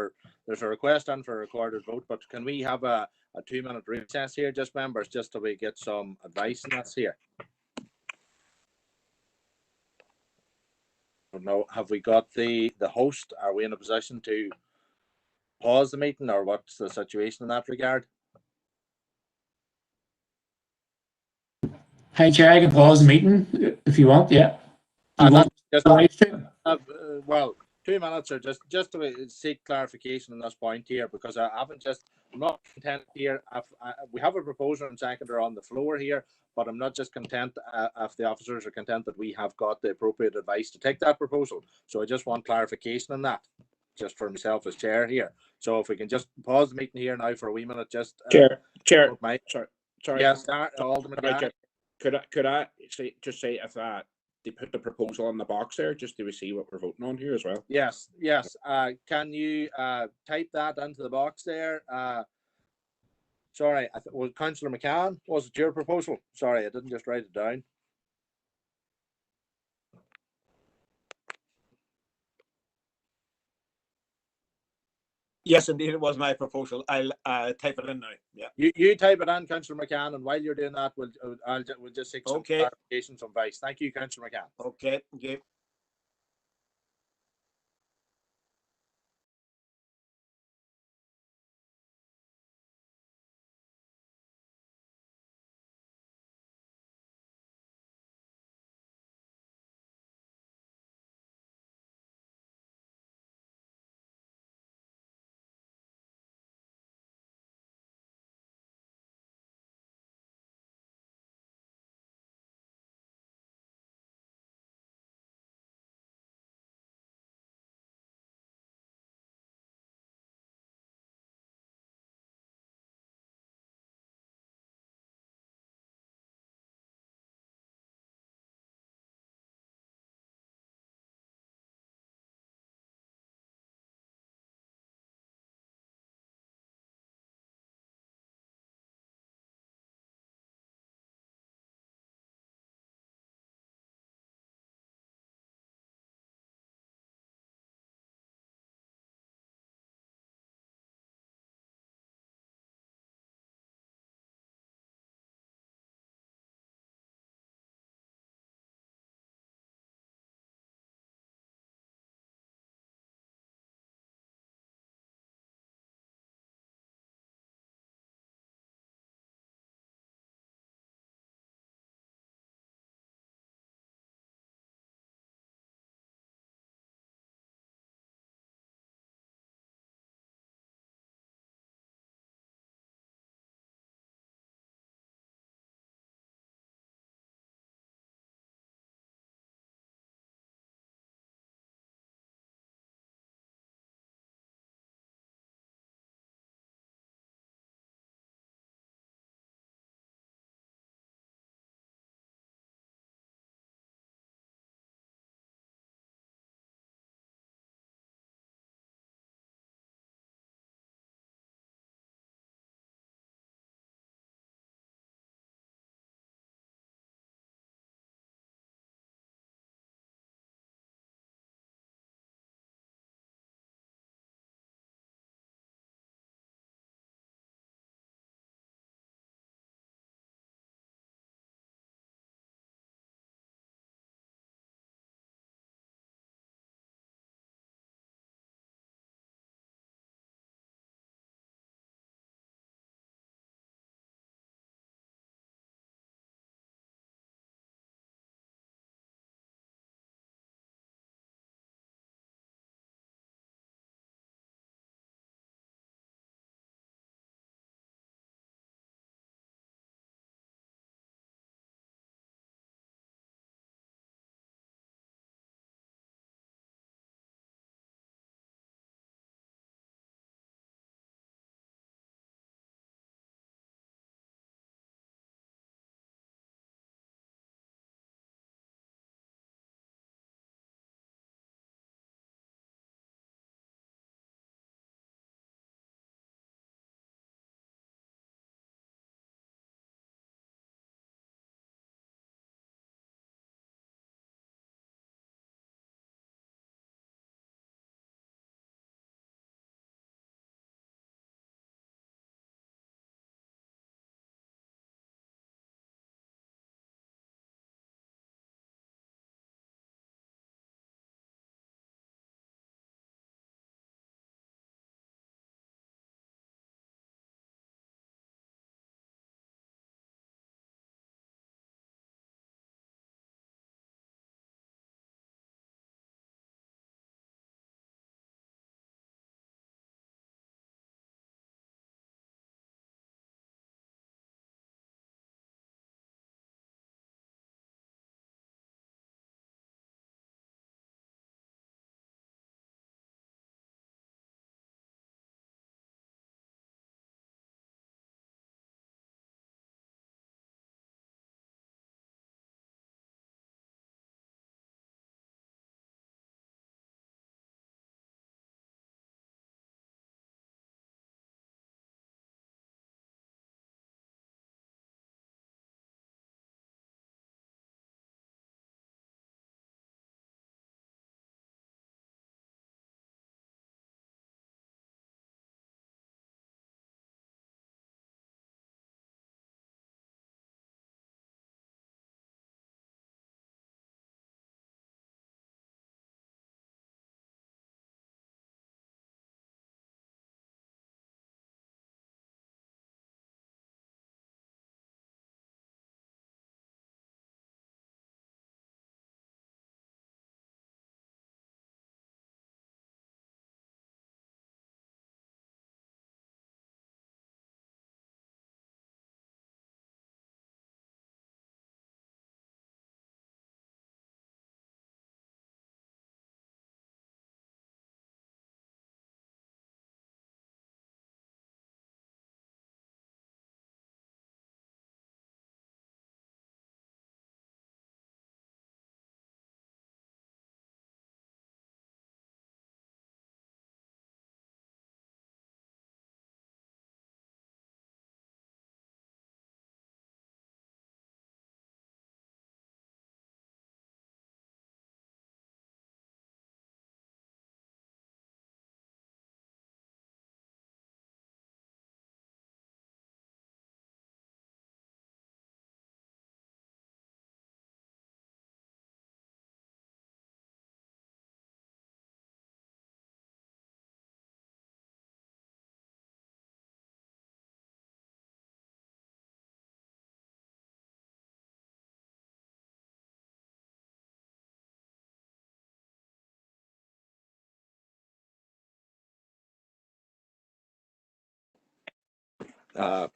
there's a request on for a recorded vote, but can we have a 2-minute recess here, just members, just so we get some advice on this here? No, have we got the host? Are we in a position to pause the meeting, or what's the situation in that regard? Hi, Chair, I can pause the meeting if you want, yeah. Well, 2 minutes or just to seek clarification on this point here, because I'm not content here. We have a proposal and seconder on the floor here, but I'm not just content if the officers are content that we have got the appropriate advice to take that proposal. So I just want clarification on that, just for myself as chair here. So if we can just pause the meeting here now for a wee minute, just Chair. Sorry. Yes, Alderman. Could I say if they put the proposal on the box there, just so we see what we're voting on here as well? Yes. Can you type that into the box there? Sorry, was Councillor McCann, was it your proposal? Sorry, I didn't just write it down. Yes, indeed, it was my proposal. I'll type it in now. Yeah. You type it in, Councillor McCann, and while you're doing that, we'll just take some clarification, some advice. Thank you, Councillor McCann. Okay.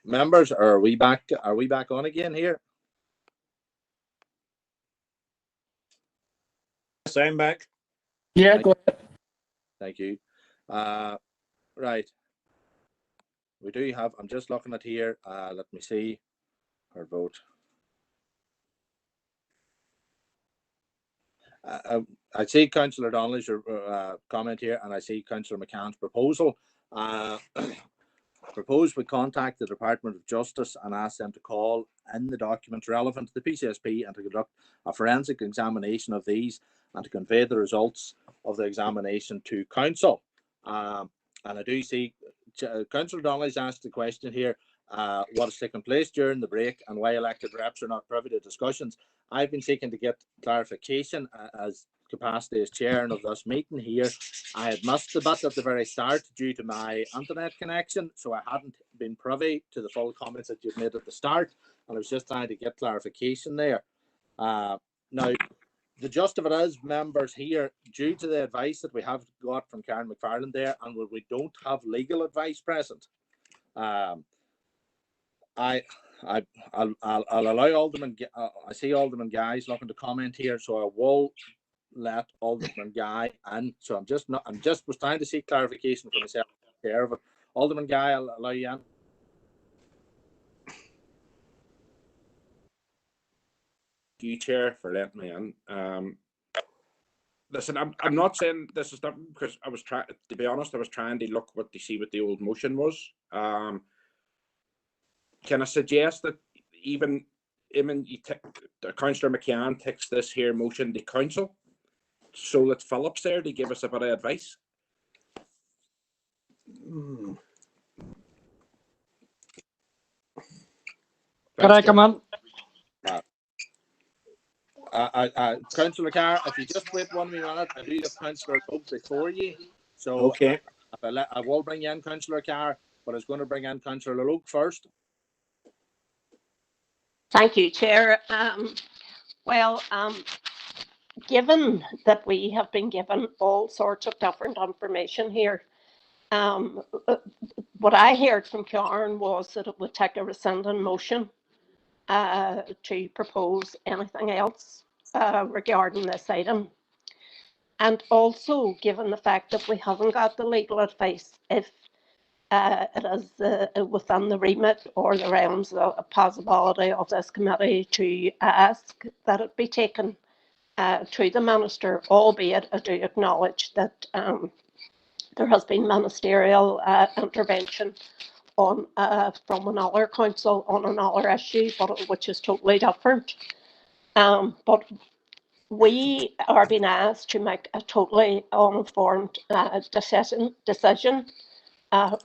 Members, are we back? Are we back on again here? Yes, I'm back. Yeah, go ahead. Thank you. Right. We do have, I'm just looking at here. Let me see her vote. I see Councillor Donnelly's comment here, and I see Councillor McCann's proposal. Proposed we contact the Department of Justice and ask them to call in the documents relevant to the PCSP and to conduct a forensic examination of these and to convey the results of the examination to Council. And I do see Councillor Donnelly's asked the question here, what has taken place during the break and why elected reps are not privy to discussions. I've been seeking to get clarification as capacity as chair of this meeting here. I had missed the bit at the very start due to my internet connection, so I hadn't been privy to the full comments that you've made at the start, and I was just trying to get clarification there. Now, the gist of it is, members here, due to the advice that we have got from Karen McFarland there, and where we don't have legal advice present, I'll allow Alderman. I see Alderman Guy's looking to comment here, so I will let Alderman Guy in. So I'm just was trying to seek clarification for myself here. But Alderman Guy, I'll allow you in. Thank you, Chair, for letting me in. Listen, I'm not saying this is not because I was trying. To be honest, I was trying to look to see what the old motion was. Can I suggest that even Councillor McCann takes this here motion to Council, so that Philip's there to give us a bit of advice? Can I come in? Councillor Carr, if you just wait 1 minute, I do have Councillor Oak before you. So okay, I will bring in Councillor Carr, but I was going to bring in Councillor Oak first. Thank you, Chair. Given that we have been given all sorts of different information here, what I heard from Karen was that it would take a rescinding motion to propose anything else regarding this item. And also, given the fact that we haven't got the legal advice, if it is within the remit or the realms of a possibility of this committee to ask that it be taken to the Minister, albeit I do acknowledge that there has been ministerial intervention on from another council on another issue, but which is totally different. But we are being asked to make a totally uninformed decision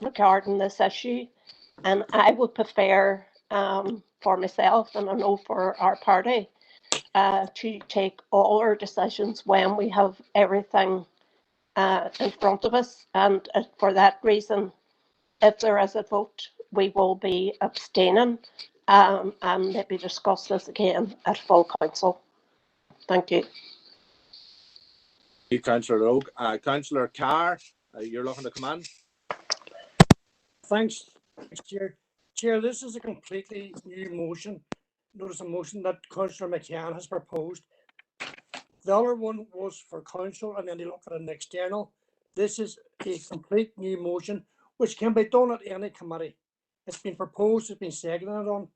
regarding this issue, and I would prefer for myself, and I know for our party, to take all our decisions when we have everything in front of us, and for that reason, if there is a vote, we will be abstaining and maybe discuss this again at full council. Thank you. Councillor Oak. Councillor Carr, you're looking to come in. Thanks, Chair. Chair, this is a completely new motion. Notice a motion that Councillor McCann has proposed. The other one was for council, and then he looked at an external. This is a complete new motion, which can be done at any committee. It's been proposed, it's been seconded on,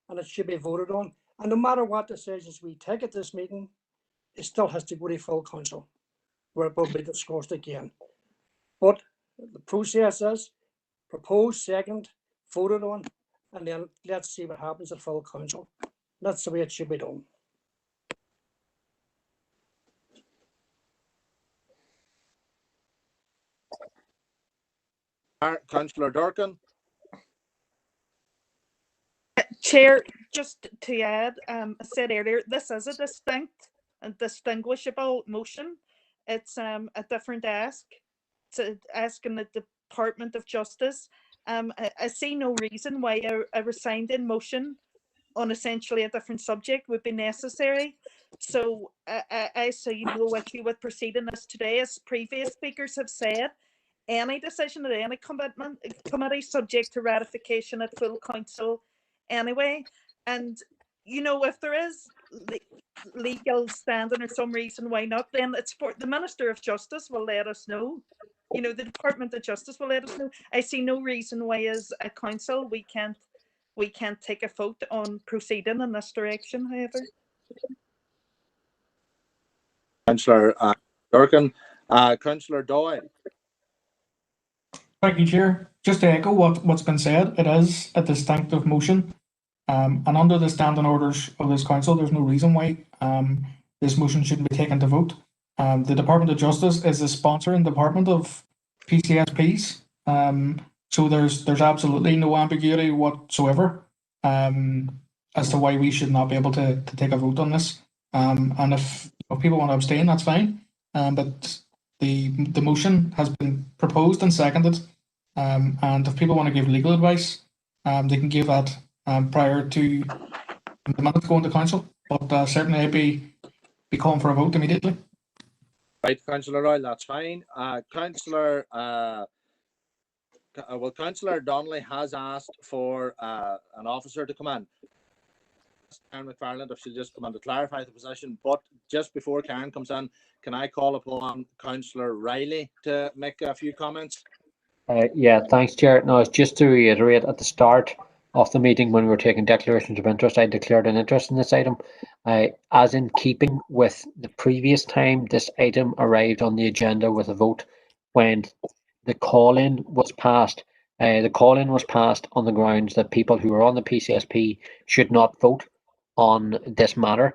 and it should be voted on. And no matter what decisions we take at this meeting, it still has to go to full council, where it will be discussed again. But the process is proposed, second, voted on, and then let's see what happens at full council. That's the way it should be done. Councillor Durkin. Chair, just to add, I said earlier, this is a distinct and distinguishable motion. It's a different ask. It's asking the Department of Justice. I see no reason why a rescinding motion on essentially a different subject would be necessary. So I see no issue with proceeding this today. As previous speakers have said, any decision at any committee subject to ratification at full council anyway. And, you know, if there is legal standing or some reason why not, then it's for the Minister of Justice will let us know. You know, the Department of Justice will let us know. I see no reason why as a council we can't take a vote on proceeding in this direction, however. Councillor Durkin. Councillor Doyle. Thank you, Chair. Just to echo what's been said, it is a distinctive motion. And under the standing orders of this council, there's no reason why this motion shouldn't be taken to vote. The Department of Justice is the sponsoring department of PCSPs. So there's absolutely no ambiguity whatsoever as to why we should not be able to take a vote on this. And if people want to abstain, that's fine. But the motion has been proposed and seconded. And if people want to give legal advice, they can give that prior to the minutes going to council. But certainly I'd be calling for a vote immediately. Right, Councillor Royal, that's fine. Councillor Donnelly has asked for an officer to come in. Karen McFarland, if she'll just come in to clarify the position. But just before Karen comes in, can I call upon Councillor Riley to make a few comments? Yeah, thanks, Chair. No, it's just to reiterate, at the start of the meeting when we were taking declarations of interest, I declared an interest in this item. As in keeping with the previous time this item arrived on the agenda with a vote when the call-in was passed. The call-in was passed on the grounds that people who are on the PCSP should not vote on this matter.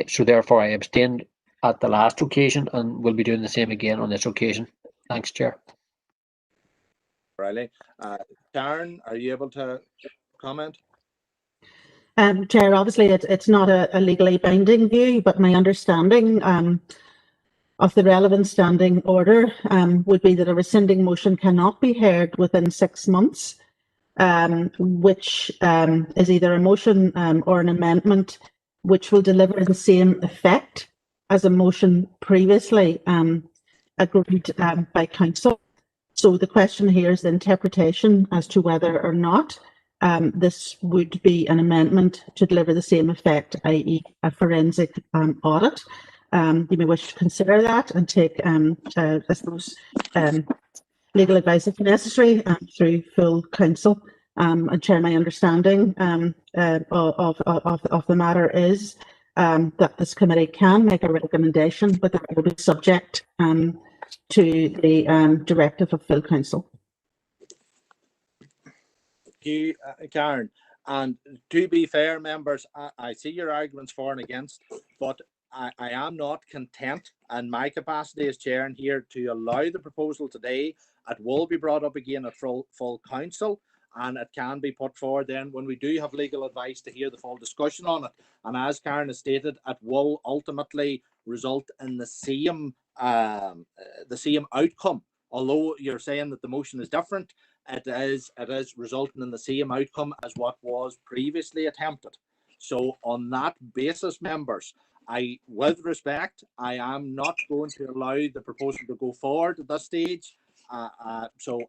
So therefore I abstained at the last occasion and will be doing the same again on this occasion. Thanks, Chair. Riley. Karen, are you able to comment? Chair, obviously it's not a legally binding view, but my understanding of the relevant standing order would be that a rescinding motion cannot be heard within 6 months, which is either a motion or an amendment which will deliver the same effect as a motion previously agreed by council. So the question here is the interpretation as to whether or not this would be an amendment to deliver the same effect, i.e. a forensic audit. You may wish to consider that and take, I suppose, legal advice if necessary through full council. And Chair, my understanding of the matter is that this committee can make a recommendation, but that will be subject to the directive of full council. Thank you, Karen. And to be fair, members, I see your arguments for and against, but I am not content in my capacity as chair and here to allow the proposal today. It will be brought up again at full council, and it can be put forward then when we do have legal advice to hear the full discussion on it. And as Karen has stated, it will ultimately result in the same outcome. Although you're saying that the motion is different, it is resulting in the same outcome as what was previously attempted. So on that basis, members, with respect, I am not going to allow the proposal to go forward at this stage. So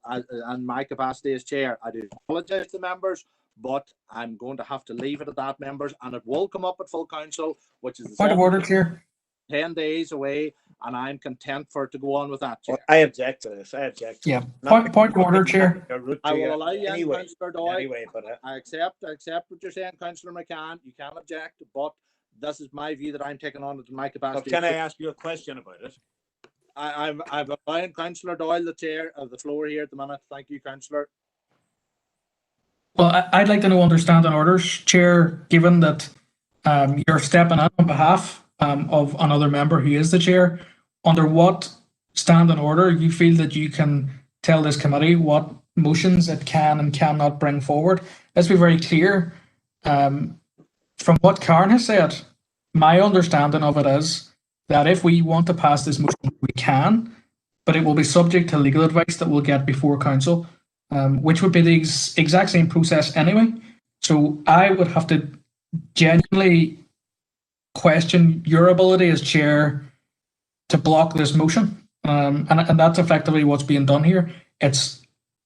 in my capacity as chair, I do apologise to members, but I'm going to have to leave it at that, members, and it will come up at full council, which is the Point of order, Chair. 10 days away, and I'm content for it to go on with that, Chair. I object to this. I object. Yeah. Point of order, Chair. I will allow you anyway, Councillor Doyle. Anyway, but I accept what you're saying, Councillor McCann. You can object, but this is my view that I'm taking on it in my capacity. Can I ask you a question about it? I'm allowing Councillor Doyle the chair of the floor here at the minute. Thank you, Councillor. Well, I'd like to know understanding orders, Chair, given that you're stepping in on behalf of another member who is the chair. Under what standing order you feel that you can tell this committee what motions it can and cannot bring forward? Let's be very clear. From what Karen has said, my understanding of it is that if we want to pass this motion, we can, but it will be subject to legal advice that we'll get before council, which would be the exact same process anyway. So I would have to genuinely question your ability as chair to block this motion. and that's effectively what's being done here. It's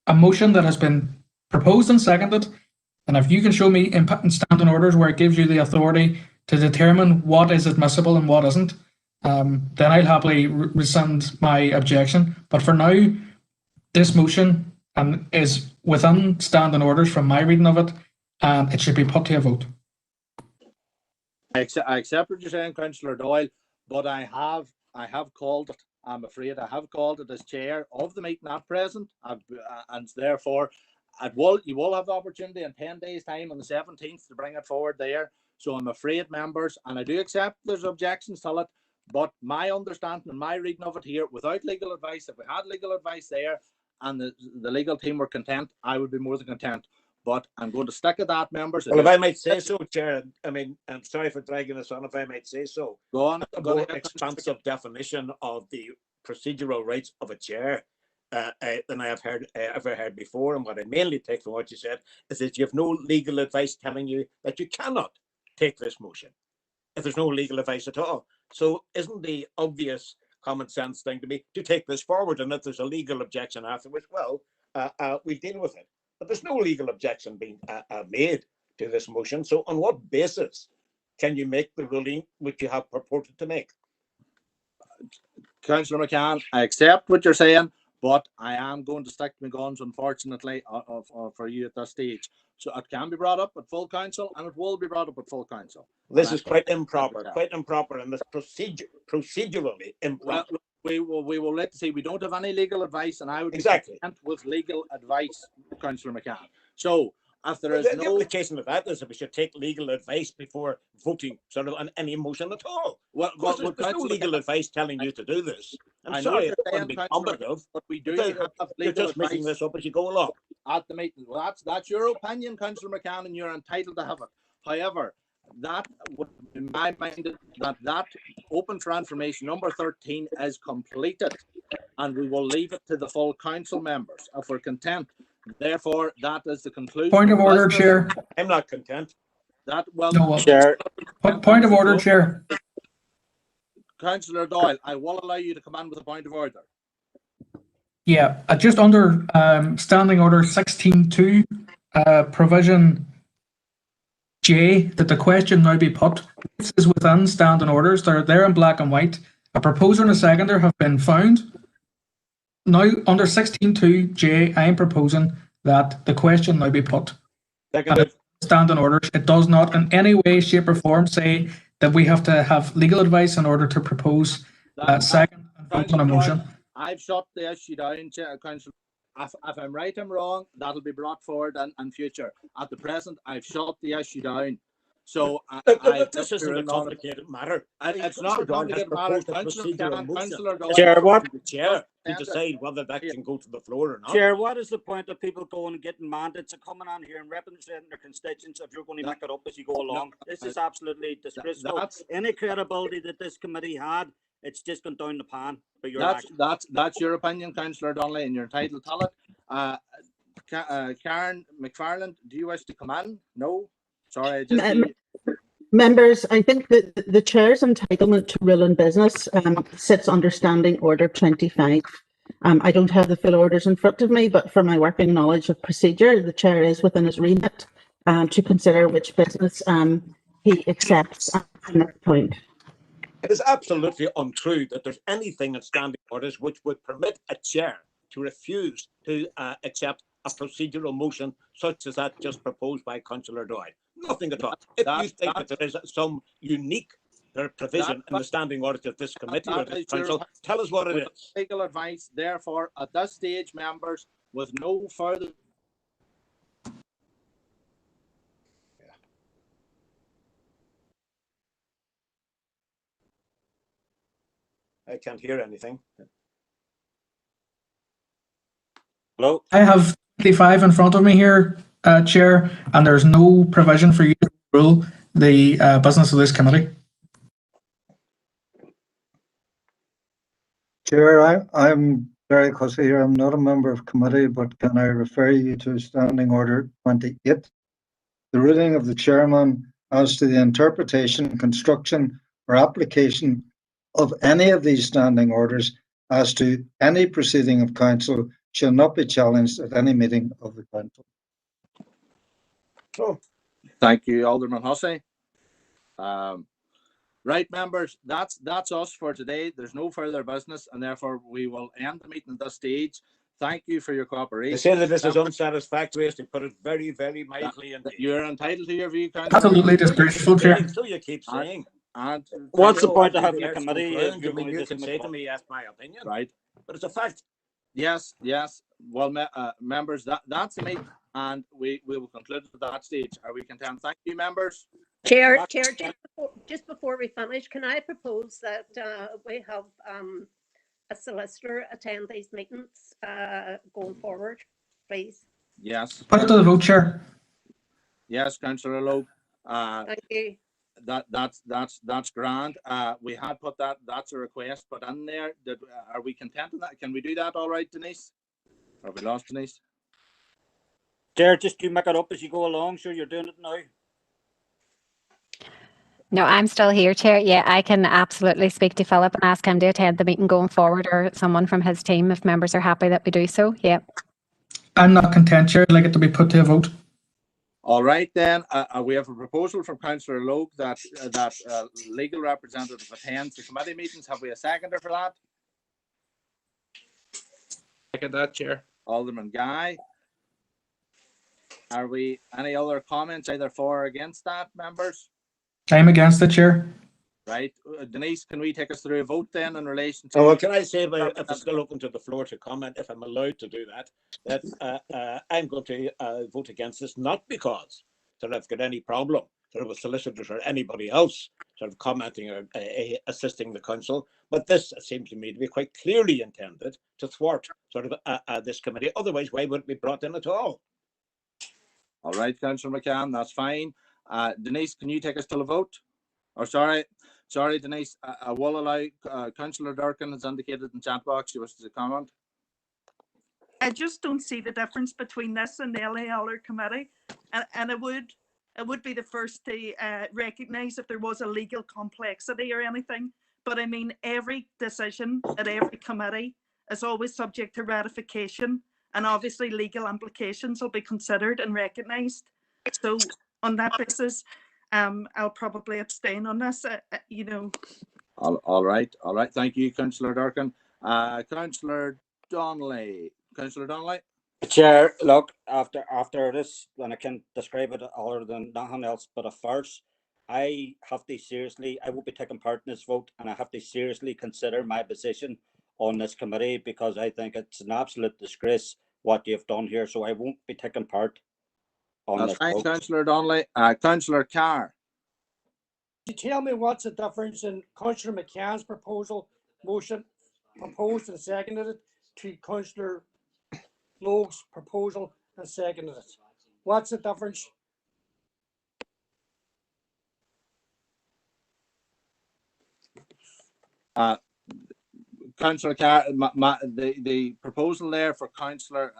a motion that has been proposed and seconded, and if you can show me in standing orders where it gives you the authority to determine what is admissible and what isn't, then I'll happily rescind my objection. But for now, this motion is within standing orders from my reading of it, and it should be put to a vote. I accept what you're saying, Councillor Doyle, but I have called it. I'm afraid I have called it as chair of the meeting at present, and therefore you will have the opportunity in 10 days' time on the 17th to bring it forward there. So I'm afraid, members, and I do accept there's objections to it, but my understanding and my reading of it here, without legal advice, if we had legal advice there and the legal team were content, I would be more than content. But I'm going to stick at that, members. Well, if I might say so, Chair, I mean, I'm sorry for dragging this on, if I might say so. Go on. A more expansive definition of the procedural rights of a chair than I have ever heard before. And what I mainly take from what you said is that you have no legal advice telling you that you cannot take this motion if there's no legal advice at all. So isn't the obvious common sense thing to be to take this forward, and if there's a legal objection afterwards, well, we'll deal with it. But there's no legal objection being made to this motion. So on what basis can you make the ruling which you have purported to make? Councillor McCann, I accept what you're saying, but I am going to stick to my guns, unfortunately, for you at this stage. So it can be brought up at full council, and it will be brought up at full council. This is quite improper, and this procedurally improper. Well, we will let to see. We don't have any legal advice, and I would be content with legal advice, Councillor McCann. So if there is the implication of that is that we should take legal advice before voting sort of on any motion at all. Well, there's no legal advice telling you to do this. I'm sorry, I don't want to be combative, but we do have legal you're just making this up as you go along. At the meeting. Well, that's your opinion, Councillor McCann, and you're entitled to have it. However, that would, in my mind, that open for information number 13 is completed, and we will leave it to the full council members if we're content. Therefore, that is the conclusion. Point of order, Chair. I'm not content. That well, no, Chair. Point of order, Chair. Councillor Doyle, I will allow you to come in with a point of order. Yeah, just under standing order 16.2, provision J, that the question now be put. This is within standing orders. They're there in black and white. A proposer and a seconder have been found. Now, under 16.2 J, I am proposing that the question now be put. Standing orders. It does not in any way, shape, or form say that we have to have legal advice in order to propose second and vote on a motion. I've shut the issue down, Councillor. If I'm right, I'm wrong. That'll be brought forward in future. At the present, I've shut the issue down. So this isn't a complicated matter. It's not a complicated matter. Councillor Chair, what? The chair to decide whether that can go to the floor or not. Chair, what is the point of people going and getting mandates and coming on here and representing their constituents if you're going to make it up as you go along? This is absolutely disgraceful. Any credibility that this committee had, it's just gone down the pan. That's your opinion, Councillor Donnelly, and you're entitled to it. Karen McFarland, do you wish to come in? No? Sorry, members, I think that the chair's entitlement to rule in business sits under Standing Order 25. I don't have the full orders in front of me, but for my working knowledge of procedure, the chair is within his remit to consider which business he accepts at that point. It is absolutely untrue that there's anything in standing orders which would permit a chair to refuse to accept a procedural motion such as that just proposed by Councillor Doyle. Nothing at all. If you think that there is some unique provision in the standing orders of this committee or this council, tell us what it is. Legal advice, therefore, at this stage, members, with no further. I can't hear anything. Hello? I have 25 in front of me here, Chair, and there's no provision for you to rule the business of this committee. Chair, I'm Derry here. I'm not a member of committee, but can I refer you to Standing Order 28? The ruling of the chairman as to the interpretation, construction, or application of any of these standing orders as to any proceeding of council shall not be challenged at any meeting of the council. Thank you, Alderman Hussey. Right, members, that's us for today. There's no further business, and therefore we will end the meeting at this stage. Thank you for your cooperation. They say that this is unsatisfactory, as they put it very, very mildly. You're entitled to your view, Councillor. Absolutely disgraceful, Chair. So you keep saying. And What's the point of having a committee if I you're mean, going you to can say to me, that's my opinion. Right. But it's a fact. Yes. Well, members, that's the meeting, and we will conclude at that stage. Are we content? Thank you, members. Chair, just before we finish, can I propose that we have a solicitor attend these meetings going forward, please? Yes. Put it to the vote, Chair. Yes, Councillor Loeb. Thank you. That's grand. We had put that's a request put in there. Are we content with that? Can we do that all right, Denise? Or have we lost Denise? Chair, just you make it up as you go along. Sure, you're doing it now. No, I'm still here, Chair. Yeah, I can absolutely speak to Philip and ask him to attend the meeting going forward, or someone from his team if members are happy that we do so. Yeah. I'm not content, Chair. I'd like it to be put to a vote. All right, then. We have a proposal from Councillor Logue that legal representative attends the committee meetings. Have we a seconder for that? Second that, Chair. Alderman Guy. Are we any other comments either for or against that, members? I'm against it, Chair. Right. Denise, can we take us through a vote then in relation to... Oh, well, can I say, if it's still open to the floor to comment, if I'm allowed to do that, I'm going to vote against this, not because I've got any problem with solicitors or anybody else commenting or assisting the council, but this seems to me to be quite clearly intended to thwart this committee. Otherwise, why would it be brought in at all? All right, Councillor McCann, that's fine. Denise, can you take us to the vote? Or sorry, Denise, I will allow Councillor Durkin has indicated in chat box she wishes to comment. I just don't see the difference between this and the LALR committee, and it would be the first to recognise if there was a legal complexity or anything. But I mean, every decision at every committee is always subject to ratification, and obviously legal implications will be considered and recognised. So on that basis, I'll probably abstain on this. All right. Thank you, Councillor Durkin. Councillor Donnelly. Chair, look, after this, and I can't describe it other than nothing else but a farce, I will be taking part in this vote, and I have to seriously consider my position on this committee, because I think it's an absolute disgrace what you've done here. So I won't be taking part on this vote. Councillor Donnelly. Councillor Carr. Can you tell me what's the difference in Councillor McCann's motion proposed and seconded it to Councillor Logue's proposal and seconded it? What's the difference? Councillor Carr, the proposal there for Councillor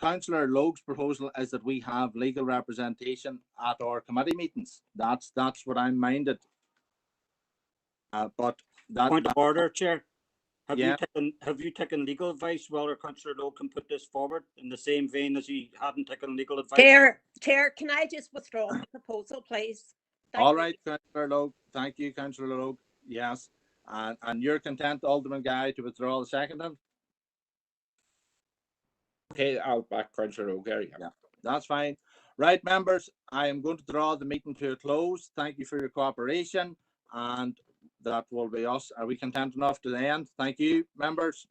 Logue's proposal is that we have legal representation at our committee meetings. That's what I'm minded. But that point of order, Chair. Have Yeah. you taken legal advice whether Councillor Logue can put this forward in the same vein as he hadn't taken legal advice? Chair, can I just withdraw the proposal, please? All right, Councillor Logue. Thank you, Councillor Logue. Yes. And you're content, Alderman Guy, to withdraw the second? Okay, I'll back Councillor Logue. Yeah, that's fine. Right, members, I am going to draw the meeting to a close. Thank you for your cooperation, and that will be us. Are we content enough to the end? Thank you, members.